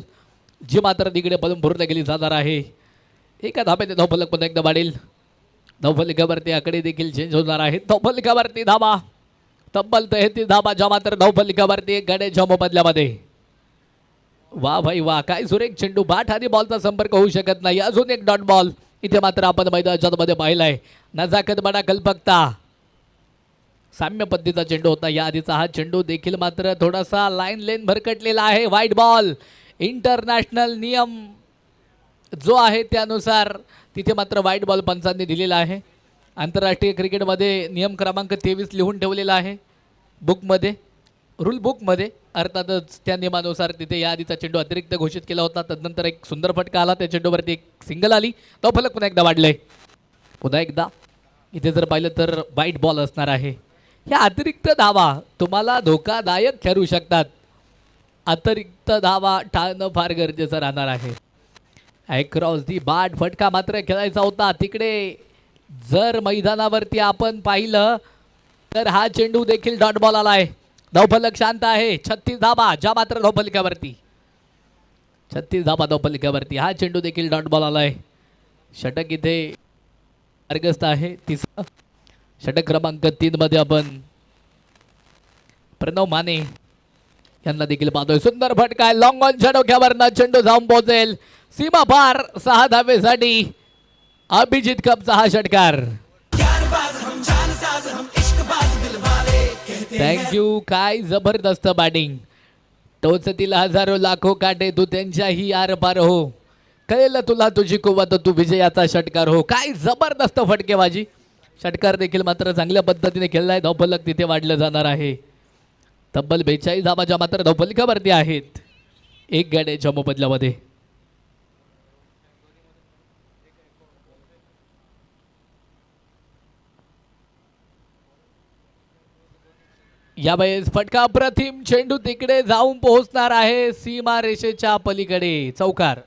जी मात्र तिकडे पळून पूर्ण केली जाणार आहे. एका धाब्याने धावफलक पुन्हा एकदा वाढेल. धावफलकावरती आकडे देखील चेंज होणार आहेत. धावफलकावरती धाबा तब्बल 33 धाबा ज्या मात्र धावफलकावरती गाड्याच्या मोबदल्यामध्ये. वा भाई वा, काय सुरेख चेंडू. बाट आणि बॉलचा संपर्क होऊ शकत नाही. अजून एक डॉट बॉल इथे मात्र आपण मैदानाच्या मध्ये पाहिलाय. नजाकत बडा कल्पकता साम्य पद्धतीचा चेंडू होता. या आधीचा हा चेंडू देखील मात्र थोडासा लाईन लेन भरकटलेला आहे. White ball. इंटरनॅशनल नियम जो आहे त्यानुसार तिथे मात्र व्हाईट बॉल पंचांनी दिलेला आहे. आंतरराष्ट्रीय क्रिकेटमध्ये नियम क्रमांक 23 लिहून ठेवलेला आहे बुकमध्ये, रूल बुकमध्ये. अर्थातच त्या नियमानुसार तिथे या आधीचा चेंडू अतिरिक्त घोषित केला होता. तदनंतर एक सुंदर फटका आला. त्या चेंडूवरती एक सिंगल आली. तो फलक पुन्हा एकदा वाढलंय. पुन्हा एकदा इथे जर पाहिलं तर व्हाईट बॉल असणार आहे. ह्या अतिरिक्त धावा तुम्हाला धोकादायक ठरू शकतात. अतिरिक्त धावा टाळणं फार गरजेचं राहणार आहे. क्रॉस दी बाट फटका मात्र खेळायचा होता. तिकडे जर मैदानावरती आपण पाहिलं तर हा चेंडू देखील डॉट बॉल आलाय. धावफलक शांत आहे. 36 धाबा ज्या मात्र धावफलकावरती. 36 धाबा धावफलकावरती. हा चेंडू देखील डॉट बॉल आलाय. षटक इथे अर्गस्त आहे. तिसरं षटक क्रमांक 3 मध्ये आपण प्रणव माने यांना देखील पाहतोय. सुंदर फटका आहे. लॉंग ऑनच्या डोक्यावरनं चेंडू जाऊन पोहोचेल सीमा पार. 6 धावेसाठी अभिजित कपचा हा षटकार. थँक्यू. काय जबरदस्त बॅटिंग. टोचतील हजारो लाखो काटे तू त्यांच्याही आर पार हो. कळेल तुला तुझी कुवत तू विजयाचा षटकार हो. काय जबरदस्त फटकेबाजी. षटकार देखील मात्र चांगल्या पद्धतीने खेळलाय. धावफलक तिथे वाढलं जाणार आहे. तब्बल 42 धाबा ज्या मात्र धावफलकावरती आहेत. एक गाड्याच्या मोबदल्यामध्ये. यावेळेस फटका अप्रतिम. चेंडू तिकडे जाऊन पोहोचणार आहे सीमा रेषेच्या पलीकडे. चौकार.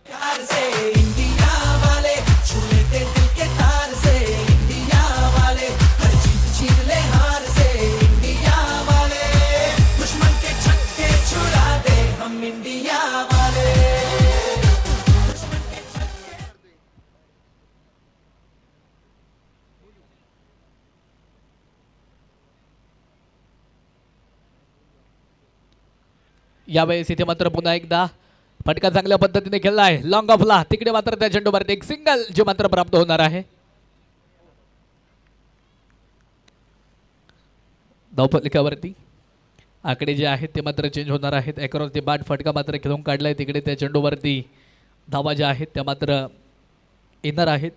यावेळेस इथे मात्र पुन्हा एकदा फटका चांगल्या पद्धतीने खेळलाय. लॉंग ऑफला तिकडे मात्र त्या चेंडूवरती एक सिंगल जे मात्र प्राप्त होणार आहे. धावफलकावरती आकडे जे आहेत ते मात्र चेंज होणार आहेत. क्रॉस ते बाट फटका मात्र खेळून काढलाय. तिकडे त्या चेंडूवरती धावा ज्या आहेत त्या मात्र येणार आहेत.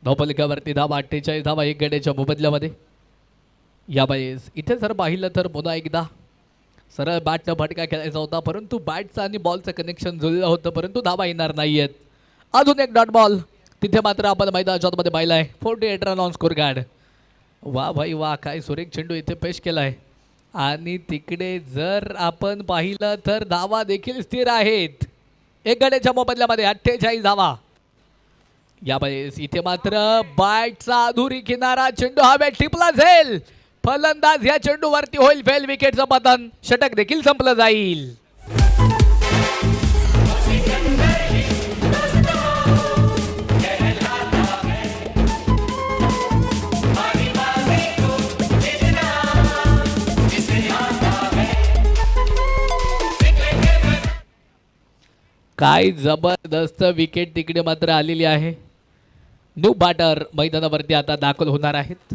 धावफलकावरती धावा 48 धावा एक गड्याच्या मोबदल्यामध्ये. यावेळेस इथे जर पाहिलं तर पुन्हा एकदा सरळ बॅटनं फटका खेळायचा होता, परंतु बॅटचं आणि बॉलचं कनेक्शन जुळलं होतं, परंतु धावा येणार नाही आहेत. अजून एक डॉट बॉल तिथे मात्र आपण मैदानाच्या मध्ये पाहिला आहे. 48 रन ऑन स्कोर कार्ड. वा भाई वा, काय सुरेख चेंडू इथे पेश केला आहे. आणि तिकडे जर आपण पाहिलं तर धावा देखील स्थिर आहेत. एक गड्याच्या मोबदल्यामध्ये 48 धावा. यावेळेस इथे मात्र बॅटचा अधुरी किनारा. चेंडू हवेत टिपला जाईल. फलंदाज या चेंडूवरती होईल फेल. विकेटचं पतन. षटक देखील संपलं जाईल. काय जबरदस्त विकेट तिकडे मात्र आलेली आहे. न्यू बॅटर मैदानावरती आता दाखल होणार आहेत.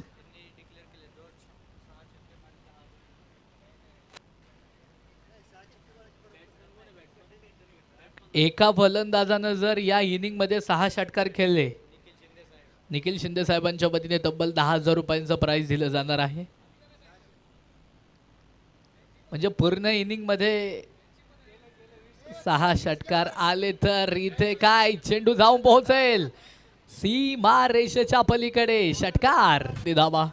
एका फलंदाजानं जर या इनिंगमध्ये 6 षटकार खेळले, निखिल शिंदे साहेबांच्या वतीने तब्बल 10,000 रुपयांचं प्राइज दिलं जाणार आहे. म्हणजे पूर्ण इनिंगमध्ये 6 षटकार आले तर इथे काय चेंडू जाऊन पोहोचेल. सीमा रेषेच्या पलीकडे षटकार धावा.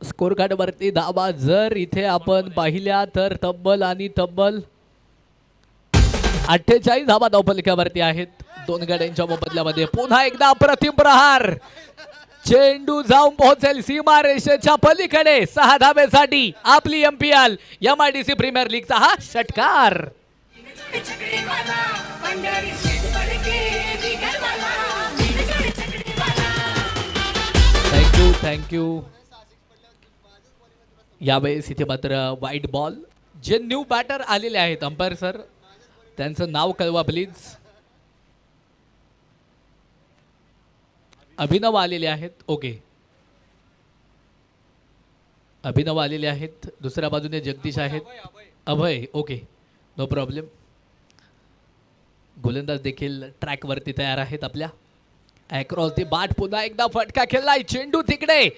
स्कोर कार्ड वरती धावा जर इथे आपण पाहिल्या तर तब्बल 48 धावा धावफलकावरती आहेत. दोन गाड्यांच्या मोबदल्यामध्ये पुन्हा एकदा अप्रतिम प्रहार. चेंडू जाऊन पोहोचेल सीमा रेषेच्या पलीकडे. 6 धावेसाठी आपली MPL MIDC प्रीमियर लीगचा हा षटकार. थँक्यू. यावेळेस इथे मात्र वाईट बॉल. जे न्यू बॅटर आलेले आहेत अंपायर सर त्यांचं नाव कळवा प्लीज. अभिनव आलेले आहेत. ओके, अभिनव आलेले आहेत. दुसऱ्या बाजूने जगदीश आहेत. अभय. Okay, no problem. गोलंदाज देखील ट्रॅक वरती तयार आहेत आपल्या. अक्रॉस दी बाट पुन्हा एकदा फटका खेळलाय. चेंडू तिकडे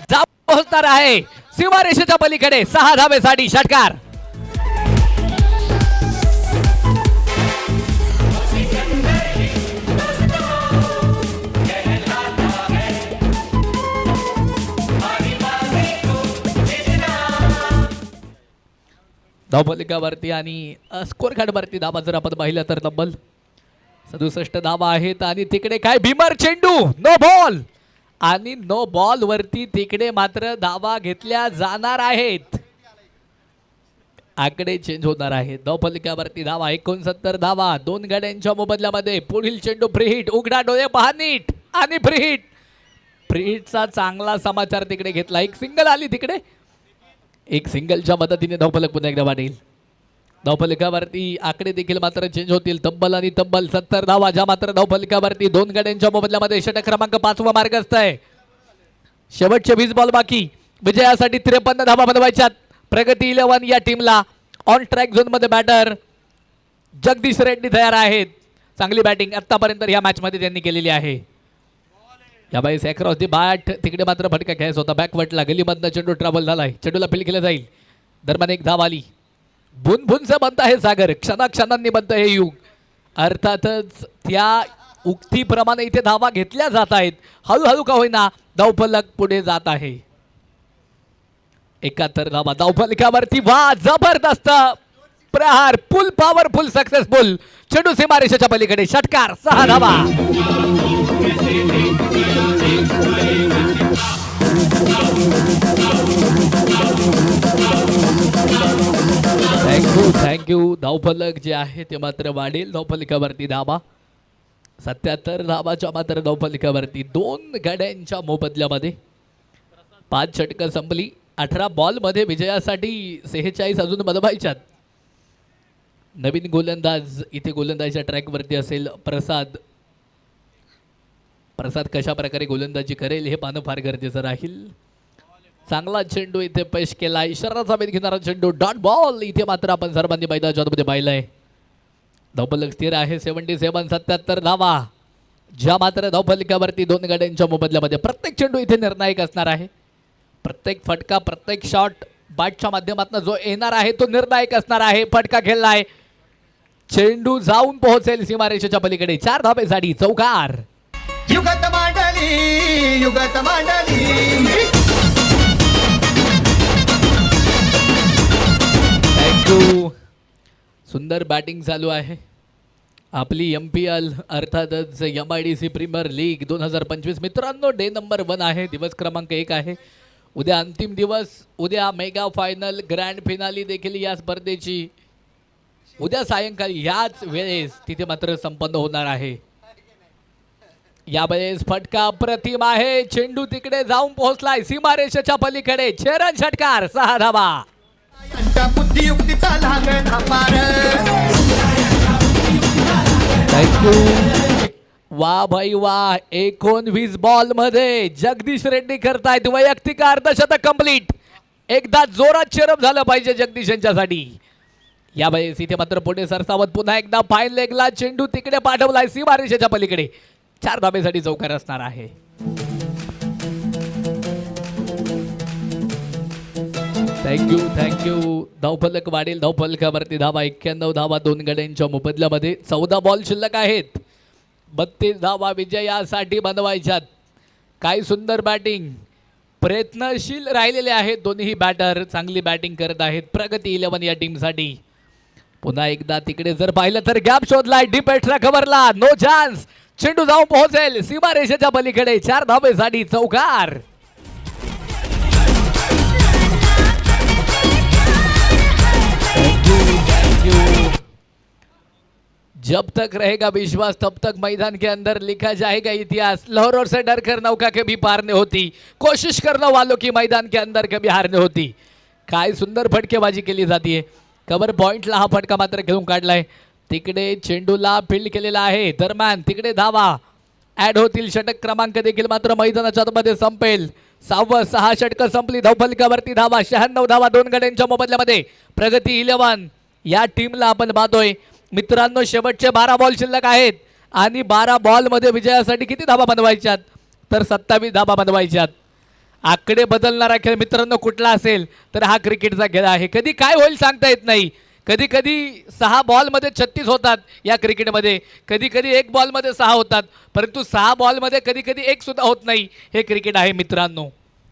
जा पोहोचणार आहे सीमारेषेच्या पलीकडे. 6 धावेसाठी षटकार. धावफलकावरती आणि स्कोर कार्डवरती धावा जर आपण पाहिलं तर तब्बल 67 धावा आहेत. आणि तिकडे काय भीमर चेंडू. No ball. आणि नो बॉल वरती तिकडे मात्र धावा घेतल्या जाणार आहेत. आकडे चेंज होणार आहेत. धावफलकावरती धावा 69 धावा. दोन गाड्यांच्या मोबदल्यामध्ये पुढील चेंडू फ्रीहिट. उघडा डोळे पहा नीट. आणि फ्रीहिट. फ्रीहिटचा चांगला समाचार तिकडे घेतला. एक सिंगल आली तिकडे. एक सिंगलच्या मदतीने धावफलक पुन्हा एकदा वाढेल. धावफलकावरती आकडे देखील मात्र चेंज होतील. तब्बल 70 धावा ज्या मात्र धावफलकावरती दोन गाड्यांच्या मोबदल्यामध्ये षटक क्रमांक 5 मार्गस्थ आहे. शेवटचे 20 बॉल बाकी. विजयासाठी 53 धावा बनवायच्यात. प्रगती 11 या टीमला. ऑन ट्रॅक झोन मध्ये बॅटर जगदीश रेड्डी तयार आहेत. चांगली बॅटिंग आतापर्यंत या मॅच मध्ये त्यांनी केलेली आहे. याबाई अक्रॉस दी बॅट. तिकडे मात्र फटका घ्यायचा होता. बॅकवर्टला गलीमधनं चेंडू ट्रॅव्हल झालाय. चेंडूला फील्ड केलं जाईल. दरम्यान एक धाव आली. बुनबुनचं बनतं हे सागर. क्षणाक्षणांनी बनतं हे युग. अर्थातच त्या उक्तीप्रमाणे इथे धावा घेतल्या जात आहेत. हळूहळू का होईना धावफलक पुढे जात आहे. 71 धावा धावफलकावरती. वा जबरदस्त प्रहार. फुल पॉवरफुल सक्सेसफुल. चेंडू सीमारेषेच्या पलीकडे षटकार. 6 धावा. थँक्यू. धावफलक जे आहे ते मात्र वाढेल. धावफलकावरती धावा 77 धावाच्या मात्र धावफलकावरती. दोन गाड्यांच्या मोबदल्यामध्ये 5 षटकं संपली. 18 बॉलमध्ये विजयासाठी 46 अजून बनवायच्यात. नवीन गोलंदाज इथे गोलंदाजीच्या ट्रॅकवरती असेल प्रसाद. कशा प्रकारे गोलंदाजी करेल हे पाहणं फार गरजेचं राहील. चांगला चेंडू इथे पेश केला. इशाराचा वेध घेणारा चेंडू. डॉट बॉल इथे मात्र आपण सर्वांनी मैदानामध्ये पाहिलंय. धावफलक स्थिर आहे 77 धावा ज्या मात्र धावफलकावरती दोन गाड्यांच्या मोबदल्यामध्ये. प्रत्येक चेंडू इथे निर्णायक असणार आहे. प्रत्येक फटका प्रत्येक शॉट बॅटच्या माध्यमातून जो येणार आहे तो निर्णायक असणार आहे. फटका खेळलाय. चेंडू जाऊन पोहोचेल सीमारेषेच्या पलीकडे. 4 धावेसाठी चौकार. युगत मांडली. थँक्यू. सुंदर बॅटिंग चालू आहे आपली. MPL अर्थातच MIDC प्रीमियर लीग 2025 मित्रांनो. डे नंबर 1 आहे. दिवस क्रमांक 1 आहे. उद्या अंतिम दिवस. उद्या मेगा फायनल ग्रँड फिनाली देखील या स्पर्धेची उद्या सायंकाळी ह्याच वेळेस तिथे मात्र संपन्न होणार आहे. यावेळेस फटका अप्रतिम आहे. चेंडू तिकडे जाऊन पोहोचलाय सीमारेषेच्या पलीकडे. छेरन षटकार. 6 धावा. थँक्यू. वा भाई वा. 19 बॉल मध्ये जगदीश रेड्डी करतायत वैयक्तिक अर्धशतक कंप्लीट. एकदा जोरात चेरप झालं पाहिजे जगदीश यांच्यासाठी. यावेळेस इथे मात्र पुढे सरसावत पुन्हा एकदा फाईन लेगला. चेंडू तिकडे पाठवलाय सीमारेषेच्या पलीकडे. 4 धावेसाठी चौकार असणार आहे. थँक्यू. धावफलक वाढेल. धावफलकावरती धावा 91 धावा दोन गाड्यांच्या मोबदल्यामध्ये. 14 बॉल शिल्लक आहेत. 32 धावा विजयासाठी बनवायच्यात. काय सुंदर बॅटिंग, प्रयत्नशील राहिलेले आहेत दोन्ही बॅटर, चांगली बॅटिंग करत आहेत प्रगती 11 या टीमसाठी. पुन्हा एकदा तिकडे जर पाहिलं तर गॅप शोधलाय, डीप एक्स्ट्रा कव्हरला, नो चान्स, चेंडू जाऊन पोहोचेल सीमारेषेच्या पलीकडे, 4 धावेसाठी चौकार. जब तक रहेगा विश्वास तब तक मैदान के अंदर लिखा जाएगा इतिहास. लहरों से डर कर नौका कभी पार नहीं होती, कोशिश करने वालों की मैदान के अंदर कभी हार नहीं होती. काय सुंदर फटकेबाजी केली जाते. कव्हर पॉइंटला हा फटका मात्र घेऊन काढलाय. तिकडे चेंडूला फील्ड केलेला आहे. दरम्यान तिकडे धावा ऍड होतील. षटक क्रमांक देखील मात्र मैदानाच्या आतमध्ये संपेल. 6 षटकं संपली. धावफलकावरती धावा 96 धावा 2 गड्यांच्या मोबदल्यामध्ये प्रगती 11 या टीमला आपण पाहतोय. मित्रांनो, शेवटचे 12 बॉल शिल्लक आहेत आणि 12 बॉलमध्ये विजयासाठी किती धावा बनवायच्यात तर 27 धावा बनवायच्यात. आकडे बदलणारा खेळ मित्रांनो कुठला असेल तर हा क्रिकेटचा खेळ आहे. कधी काय होईल सांगता येत नाही. कधी कधी 6 बॉलमध्ये 36 होतात या क्रिकेटमध्ये, कधी कधी 1 बॉलमध्ये 6 होतात, परंतु 6 बॉलमध्ये कधी कधी 1 सुद्धा होत नाही. हे क्रिकेट आहे मित्रांनो,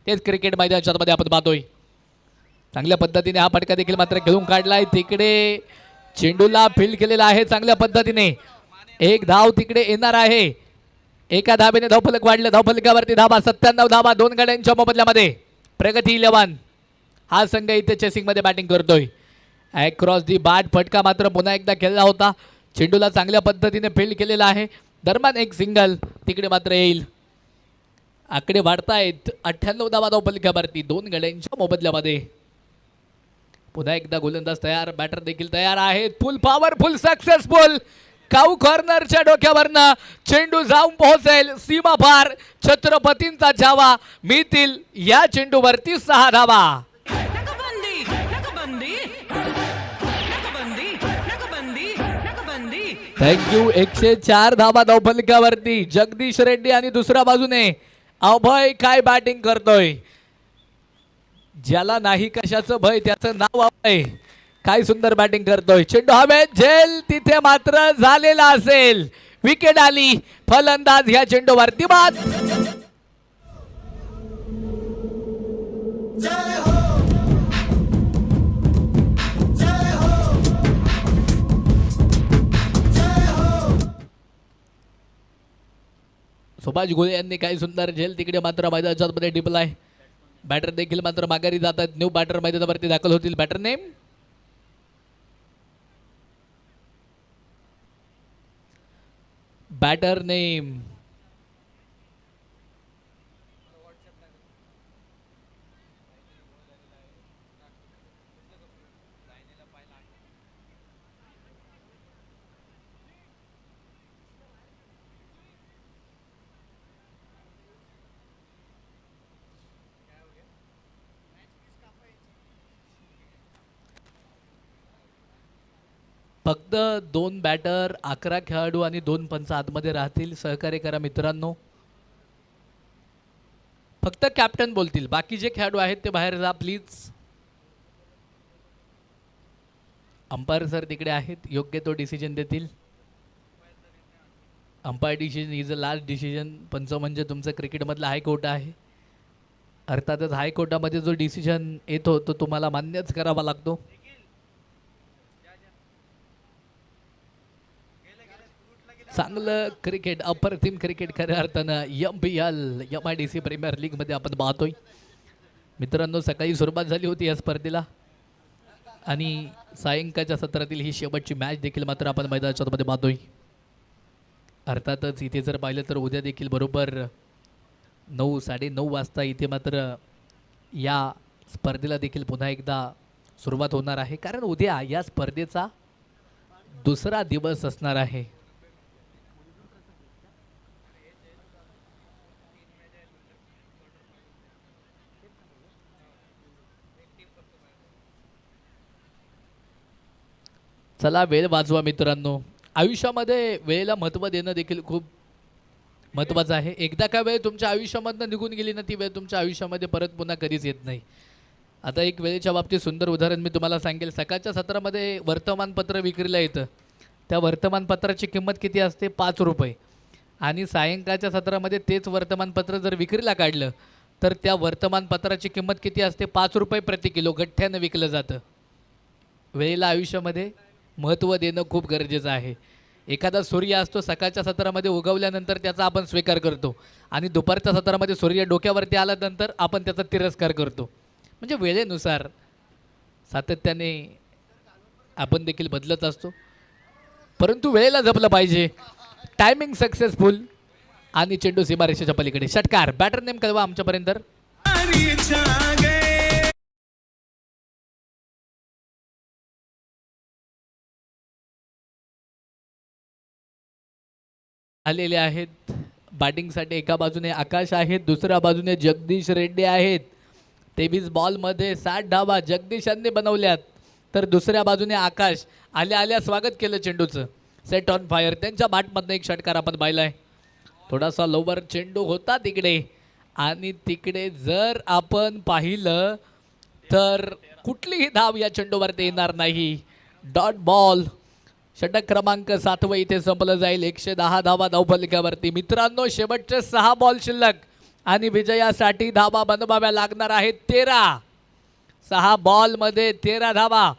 तेच क्रिकेट मैदानाच्या मध्ये आपण पाहतोय. चांगल्या पद्धतीने हा फटका देखील मात्र घेऊन काढलाय. तिकडे चेंडूला फील्ड केलेला आहे चांगल्या पद्धतीने. 1 धाव तिकडे येणार आहे. एका धावेने धावफलक वाढलं. धावफलकावरती धावा 97 धावा 2 गड्यांच्या मोबदल्यामध्ये प्रगती 11 हा संघ इथे चेसिंगमध्ये बॅटिंग करतोय. अक्रॉस दी बॅट फटका मात्र पुन्हा एकदा खेळला होता. चेंडूला चांगल्या पद्धतीने फील्ड केलेला आहे. दरम्यान एक सिंगल तिकडे मात्र येईल. आकडे वाढतायत. 98 धावा धावफलकावरती 2 गड्यांच्या मोबदल्यामध्ये. पुन्हा एकदा गोलंदाज तयार, बॅटर देखील तयार आहेत. फुल पॉवरफुल सक्सेसफुल. काऊ कॉर्नरच्या डोक्यावरनं चेंडू जाऊन पोहोचेल सीमा पार. छत्रपतींचा छावा मिळतील या चेंडूवरती 6 धावा. थँक्यू. 104 धावा धावफलकावरती जगदीश रेड्डी आणि दुसऱ्या बाजूने अभय काय बॅटिंग करतोय. ज्याला नाही कशाचं भय त्याचं नाव अभय. काय सुंदर बॅटिंग करतोय. चेंडू हवेत झेल तिथे मात्र झालेला असेल. विकेट आली. फलंदाज ह्या चेंडूवरती बाद. सुभाष गोळे यांनी काही सुंदर झेल तिकडे मात्र मैदानाच्या मध्ये टिपलाय. बॅटर देखील मात्र माघारी जातात. न्यू बॅटर मैदानावरती दाखल होतील. बॅटर नेम बॅटर नेम फक्त 2 बॅटर 11 खेळाडू आणि 2 पंच आतमध्ये राहतील. सहकार्य करा मित्रांनो. फक्त कॅप्टन बोलतील. बाकी जे खेळाडू आहेत ते बाहेर जा प्लीज. अंपायर सर तिकडे आहेत. योग्य तो डिसिजन देतील. Umpire decision is a last decision. पंच म्हणजे तुमचं क्रिकेटमधला हायकोर्ट आहे. अर्थातच हायकोर्टामध्ये जो डिसिजन येतो तो तुम्हाला मान्यच करावा लागतो. चांगलं क्रिकेट, अप्रतिम क्रिकेट खऱ्या अर्थानं MPL MIDC प्रीमियर लीगमध्ये आपण पाहतोय. मित्रांनो, सकाळी सुरुवात झाली होती या स्पर्धेला आणि सायंकाळच्या सत्रातील ही शेवटची मॅच देखील मात्र आपण मैदानाच्या मध्ये पाहतोय. अर्थातच इथे जर पाहिलं तर उद्या देखील बरोबर 9 साडेनऊ वाजता इथे मात्र या स्पर्धेला देखील पुन्हा एकदा सुरुवात होणार आहे. कारण उद्या या स्पर्धेचा दुसरा दिवस असणार आहे. चला वेळ वाचवा मित्रांनो. आयुष्यामध्ये वेळेला महत्त्व देणं देखील खूप महत्त्वाचं आहे. एकदा का वेळ तुमच्या आयुष्यामधनं निघून गेली ना, ती वेळ तुमच्या आयुष्यामध्ये परत पुन्हा कधीच येत नाही. आता एक वेळेच्या बाबतीत सुंदर उदाहरण मी तुम्हाला सांगेल. सकाळच्या सत्रामध्ये वर्तमानपत्र विक्रीला येतं. त्या वर्तमानपत्राची किंमत किती असते? 5 रुपये. आणि सायंकाळच्या सत्रामध्ये तेच वर्तमानपत्र जर विक्रीला काढलं तर त्या वर्तमानपत्राची किंमत किती असते? 5 रुपये प्रति किलो गठ्ठ्यानं विकलं जातं. वेळेला आयुष्यामध्ये महत्त्व देणं खूप गरजेचं आहे. एखादा सूर्य असतो सकाळच्या सत्रामध्ये उगवल्यानंतर त्याचा आपण स्वीकार करतो आणि दुपारच्या सत्रामध्ये सूर्य डोक्यावरती आल्यानंतर आपण त्याचा तिरस्कार करतो. म्हणजे वेळेनुसार सातत्याने आपण देखील बदलत असतो, परंतु वेळेला जपलं पाहिजे. टायमिंग सक्सेसफुल आणि चेंडू सीमारेषेच्या पलीकडे. षटकार. बॅटर नेम कळवा आमच्यापर्यंत. आलेले आहेत बॅटिंगसाठी. एका बाजूने आकाश आहेत, दुसऱ्या बाजूने जगदीश रेड्डी आहेत. 23 बॉलमध्ये 60 धावा जगदीशांनी बनवल्यात, तर दुसऱ्या बाजूने आकाश आल्या आल्या स्वागत केलं चेंडूचं. Set on fire. त्यांच्या बॅटमधनं एक षटकार आपण पाहिलाय. थोडासा लोवर चेंडू होता तिकडे आणि तिकडे जर आपण पाहिलं तर कुठलीही धाव या चेंडूवरती येणार नाही. Dot ball. षटक क्रमांक 7 इथे संपलं जाईल. 110 धावा धावफलकावरती. मित्रांनो, शेवटचे 6 बॉल शिल्लक आणि विजयासाठी धावा बनवाव्या लागणार आहेत 13. 6 बॉलमध्ये 13 धावा.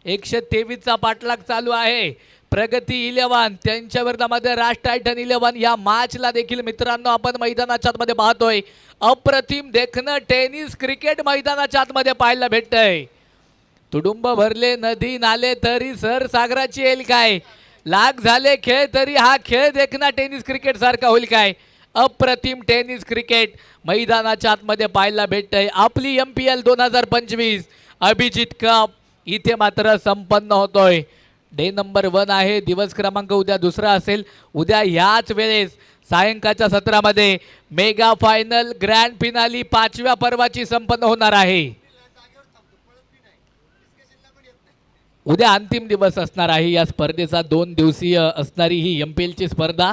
123चा पाठलाग चालू आहे. प्रगती 11 त्यांच्या विरोधामध्ये राज टायटन 11 या मॅचला देखील मित्रांनो आपण मैदानाच्या आतमध्ये पाहतोय. अप्रतिम देखणं टेनिस क्रिकेट मैदानाच्या आतमध्ये पाहायला भेटतंय. तुडुंब भरले नदी नाले तरी सर सागराची येईल काय? लाख झाले खेळ तरी हा खेळ देखना टेनिस क्रिकेट सारखा होईल काय? अप्रतिम टेनिस क्रिकेट मैदानाच्या आतमध्ये पाहायला भेटतंय. आपली MPL 2025 अभिजित कप इथे मात्र संपन्न होतोय. डे नंबर 1 आहे. दिवस क्रमांक उद्या दुसरा असेल. उद्या ह्याच वेळेस सायंकाळच्या सत्रामध्ये मेगा फायनल ग्रँड फिनाली 5व्या पर्वाची संपन्न होणार आहे. उद्या अंतिम दिवस असणार आहे या स्पर्धेचा. 2 दिवसीय असणारी ही MPLची स्पर्धा.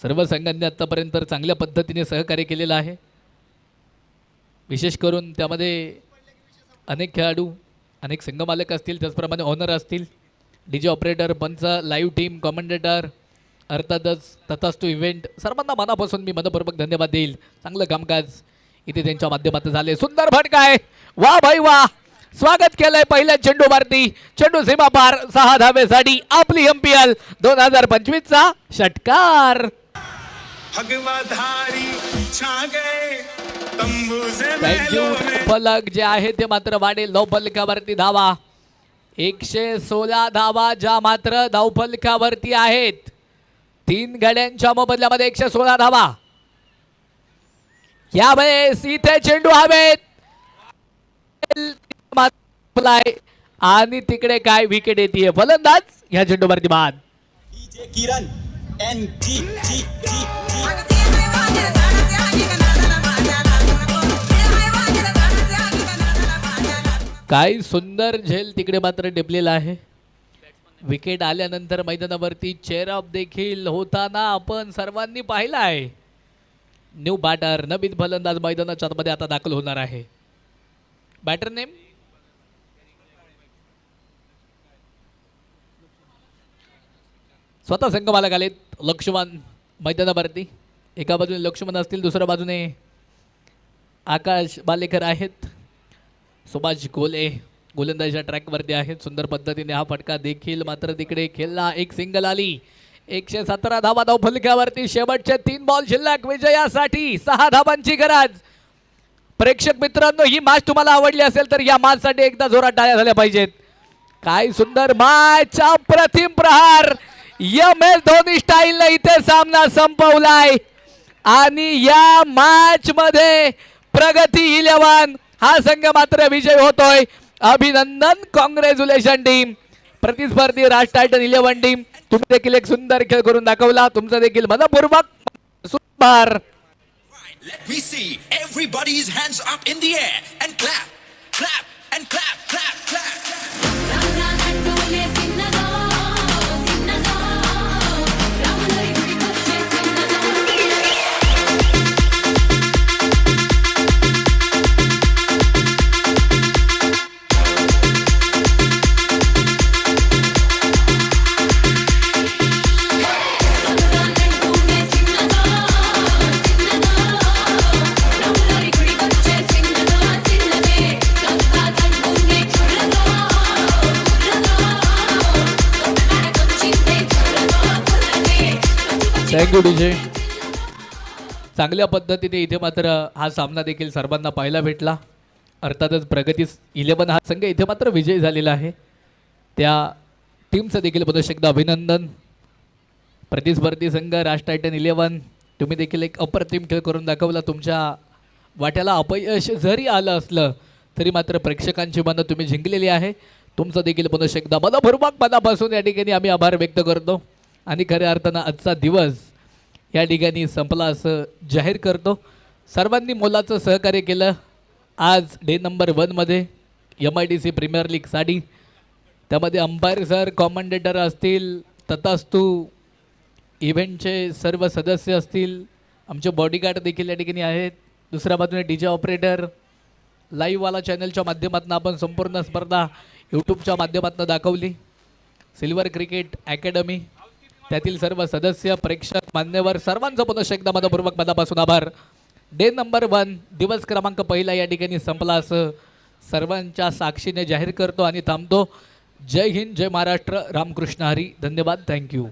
सर्व संघांनी आतापर्यंत चांगल्या पद्धतीने सहकार्य केलेलं आहे. विशेष करून त्यामध्ये अनेक खेळाडू, अनेक संघमालक असतील, त्याचप्रमाणे ऑनर असतील, DJ ऑपरेटर, पंच, लाईव्ह टीम, कॉमेंटेटर, अर्थातच तथास्तु इव्हेंट, सर्वांना मनापासून मी मनपूर्वक धन्यवाद देईल. चांगलं कामकाज इथे त्यांच्या माध्यमातून झाले. सुंदर फटकाय. वा भाई वा. स्वागत केलंय पहिल्या चेंडूवरती. चेंडू सीमा पार. 6 धावेसाठी आपली MPL 2025चा षटकार. फलक जे आहे ते मात्र वाढेल. धावफलकावरती धावा 116 धावा ज्या मात्र धावफलकावरती आहेत. 3 गड्यांच्या मोबदल्यामध्ये 116 धावा. यावेळेस इथे चेंडू हवेत आणि तिकडे काय विकेट येते. फलंदाज ह्या चेंडूवरती बाद. किरण काय सुंदर झेल तिकडे मात्र टिपलेला आहे. विकेट आल्यानंतर मैदानावरती चेअर ऑफ देखील होताना आपण सर्वांनी पाहिला आहे. न्यू बॅटर, नवीन फलंदाज मैदानाच्या आतमध्ये आता दाखल होणार आहे. बॅटर नेम स्वतः संघमालक आलेत. लक्ष्मण मैदानावरती. एका बाजूने लक्ष्मण असतील, दुसऱ्या बाजूने आकाश बालेकर आहेत. सुभाष गोले गोलंदाजीच्या ट्रॅकवरती आहेत. सुंदर पद्धतीने हा फटका देखील मात्र तिकडे खेळला. एक सिंगल आली. 117 धावा धावफलकावरती. शेवटचे 3 बॉल शिल्लक. विजयासाठी 6 धावांची गरज. प्रेक्षक मित्रांनो, ही मॅच तुम्हाला आवडली असेल तर या मॅचसाठी एकदा जोरात टाळ्या झाल्या पाहिजेत. काय सुंदर मॅच. अप्रतिम प्रहार. MS धोनी स्टाईलने इथे सामना संपवलाय आणि या मॅच मध्ये प्रगती 11 हा संघ मात्र विजय होतोय. अभिनंदन. Congratulation team. प्रतिस्पर्धी राज टायटन 11 टीम, तुम्ही देखील एक सुंदर खेळ करून दाखवला. तुमचं देखील मनपूर्वक सुंदर. Let me see everybody's hands up in the air and clap, clap and clap, clap, clap. Thank you DJ. चांगल्या पद्धतीने इथे मात्र हा सामना देखील सर्वांना पाहायला भेटला. अर्थातच प्रगती 11 हा संघ इथे मात्र विजयी झालेला आहे. त्या टीमचं देखील पुन्हा एकदा अभिनंदन. प्रतिस्पर्धी संघ राज टायटन 11, तुम्ही देखील एक अप्रतिम खेळ करून दाखवला. तुमच्या वाट्याला अपयश जरी आलं असलं तरी मात्र प्रेक्षकांची मनं तुम्ही जिंकलेली आहे. तुमचं देखील पुन्हा एकदा मनपूर्वक मनापासून या ठिकाणी आम्ही आभार व्यक्त करतो आणि खऱ्या अर्थानं आजचा दिवस या ठिकाणी संपला असं जाहीर करतो. सर्वांनी मोलाचं सहकार्य केलं. आज डे नंबर 1मध्ये MIDC प्रीमियर लीग साडी, त्यामध्ये अंपायर सर, कॉमेंटेटर असतील, तथास्तु इव्हेंटचे सर्व सदस्य असतील, आमचे बॉडीगार्ड देखील या ठिकाणी आहेत. दुसऱ्या बाजूने DJ ऑपरेटर, लाईव्हवाला चॅनलच्या माध्यमातून आपण संपूर्ण स्पर्धा यूट्यूबच्या माध्यमातून दाखवली. सिल्वर क्रिकेट अकॅडमी, त्यातील सर्व सदस्य, प्रेक्षक, मान्यवर सर्वांचं पुन्हा एकदा मनपूर्वक मनापासून आभार. डे नंबर 1 दिवस क्रमांक 1 या ठिकाणी संपला असं सर्वांच्या साक्षीने जाहीर करतो आणि थांबतो. जय हिंद, जय महाराष्ट्र, रामकृष्ण हरी. धन्यवाद. थँक्यू.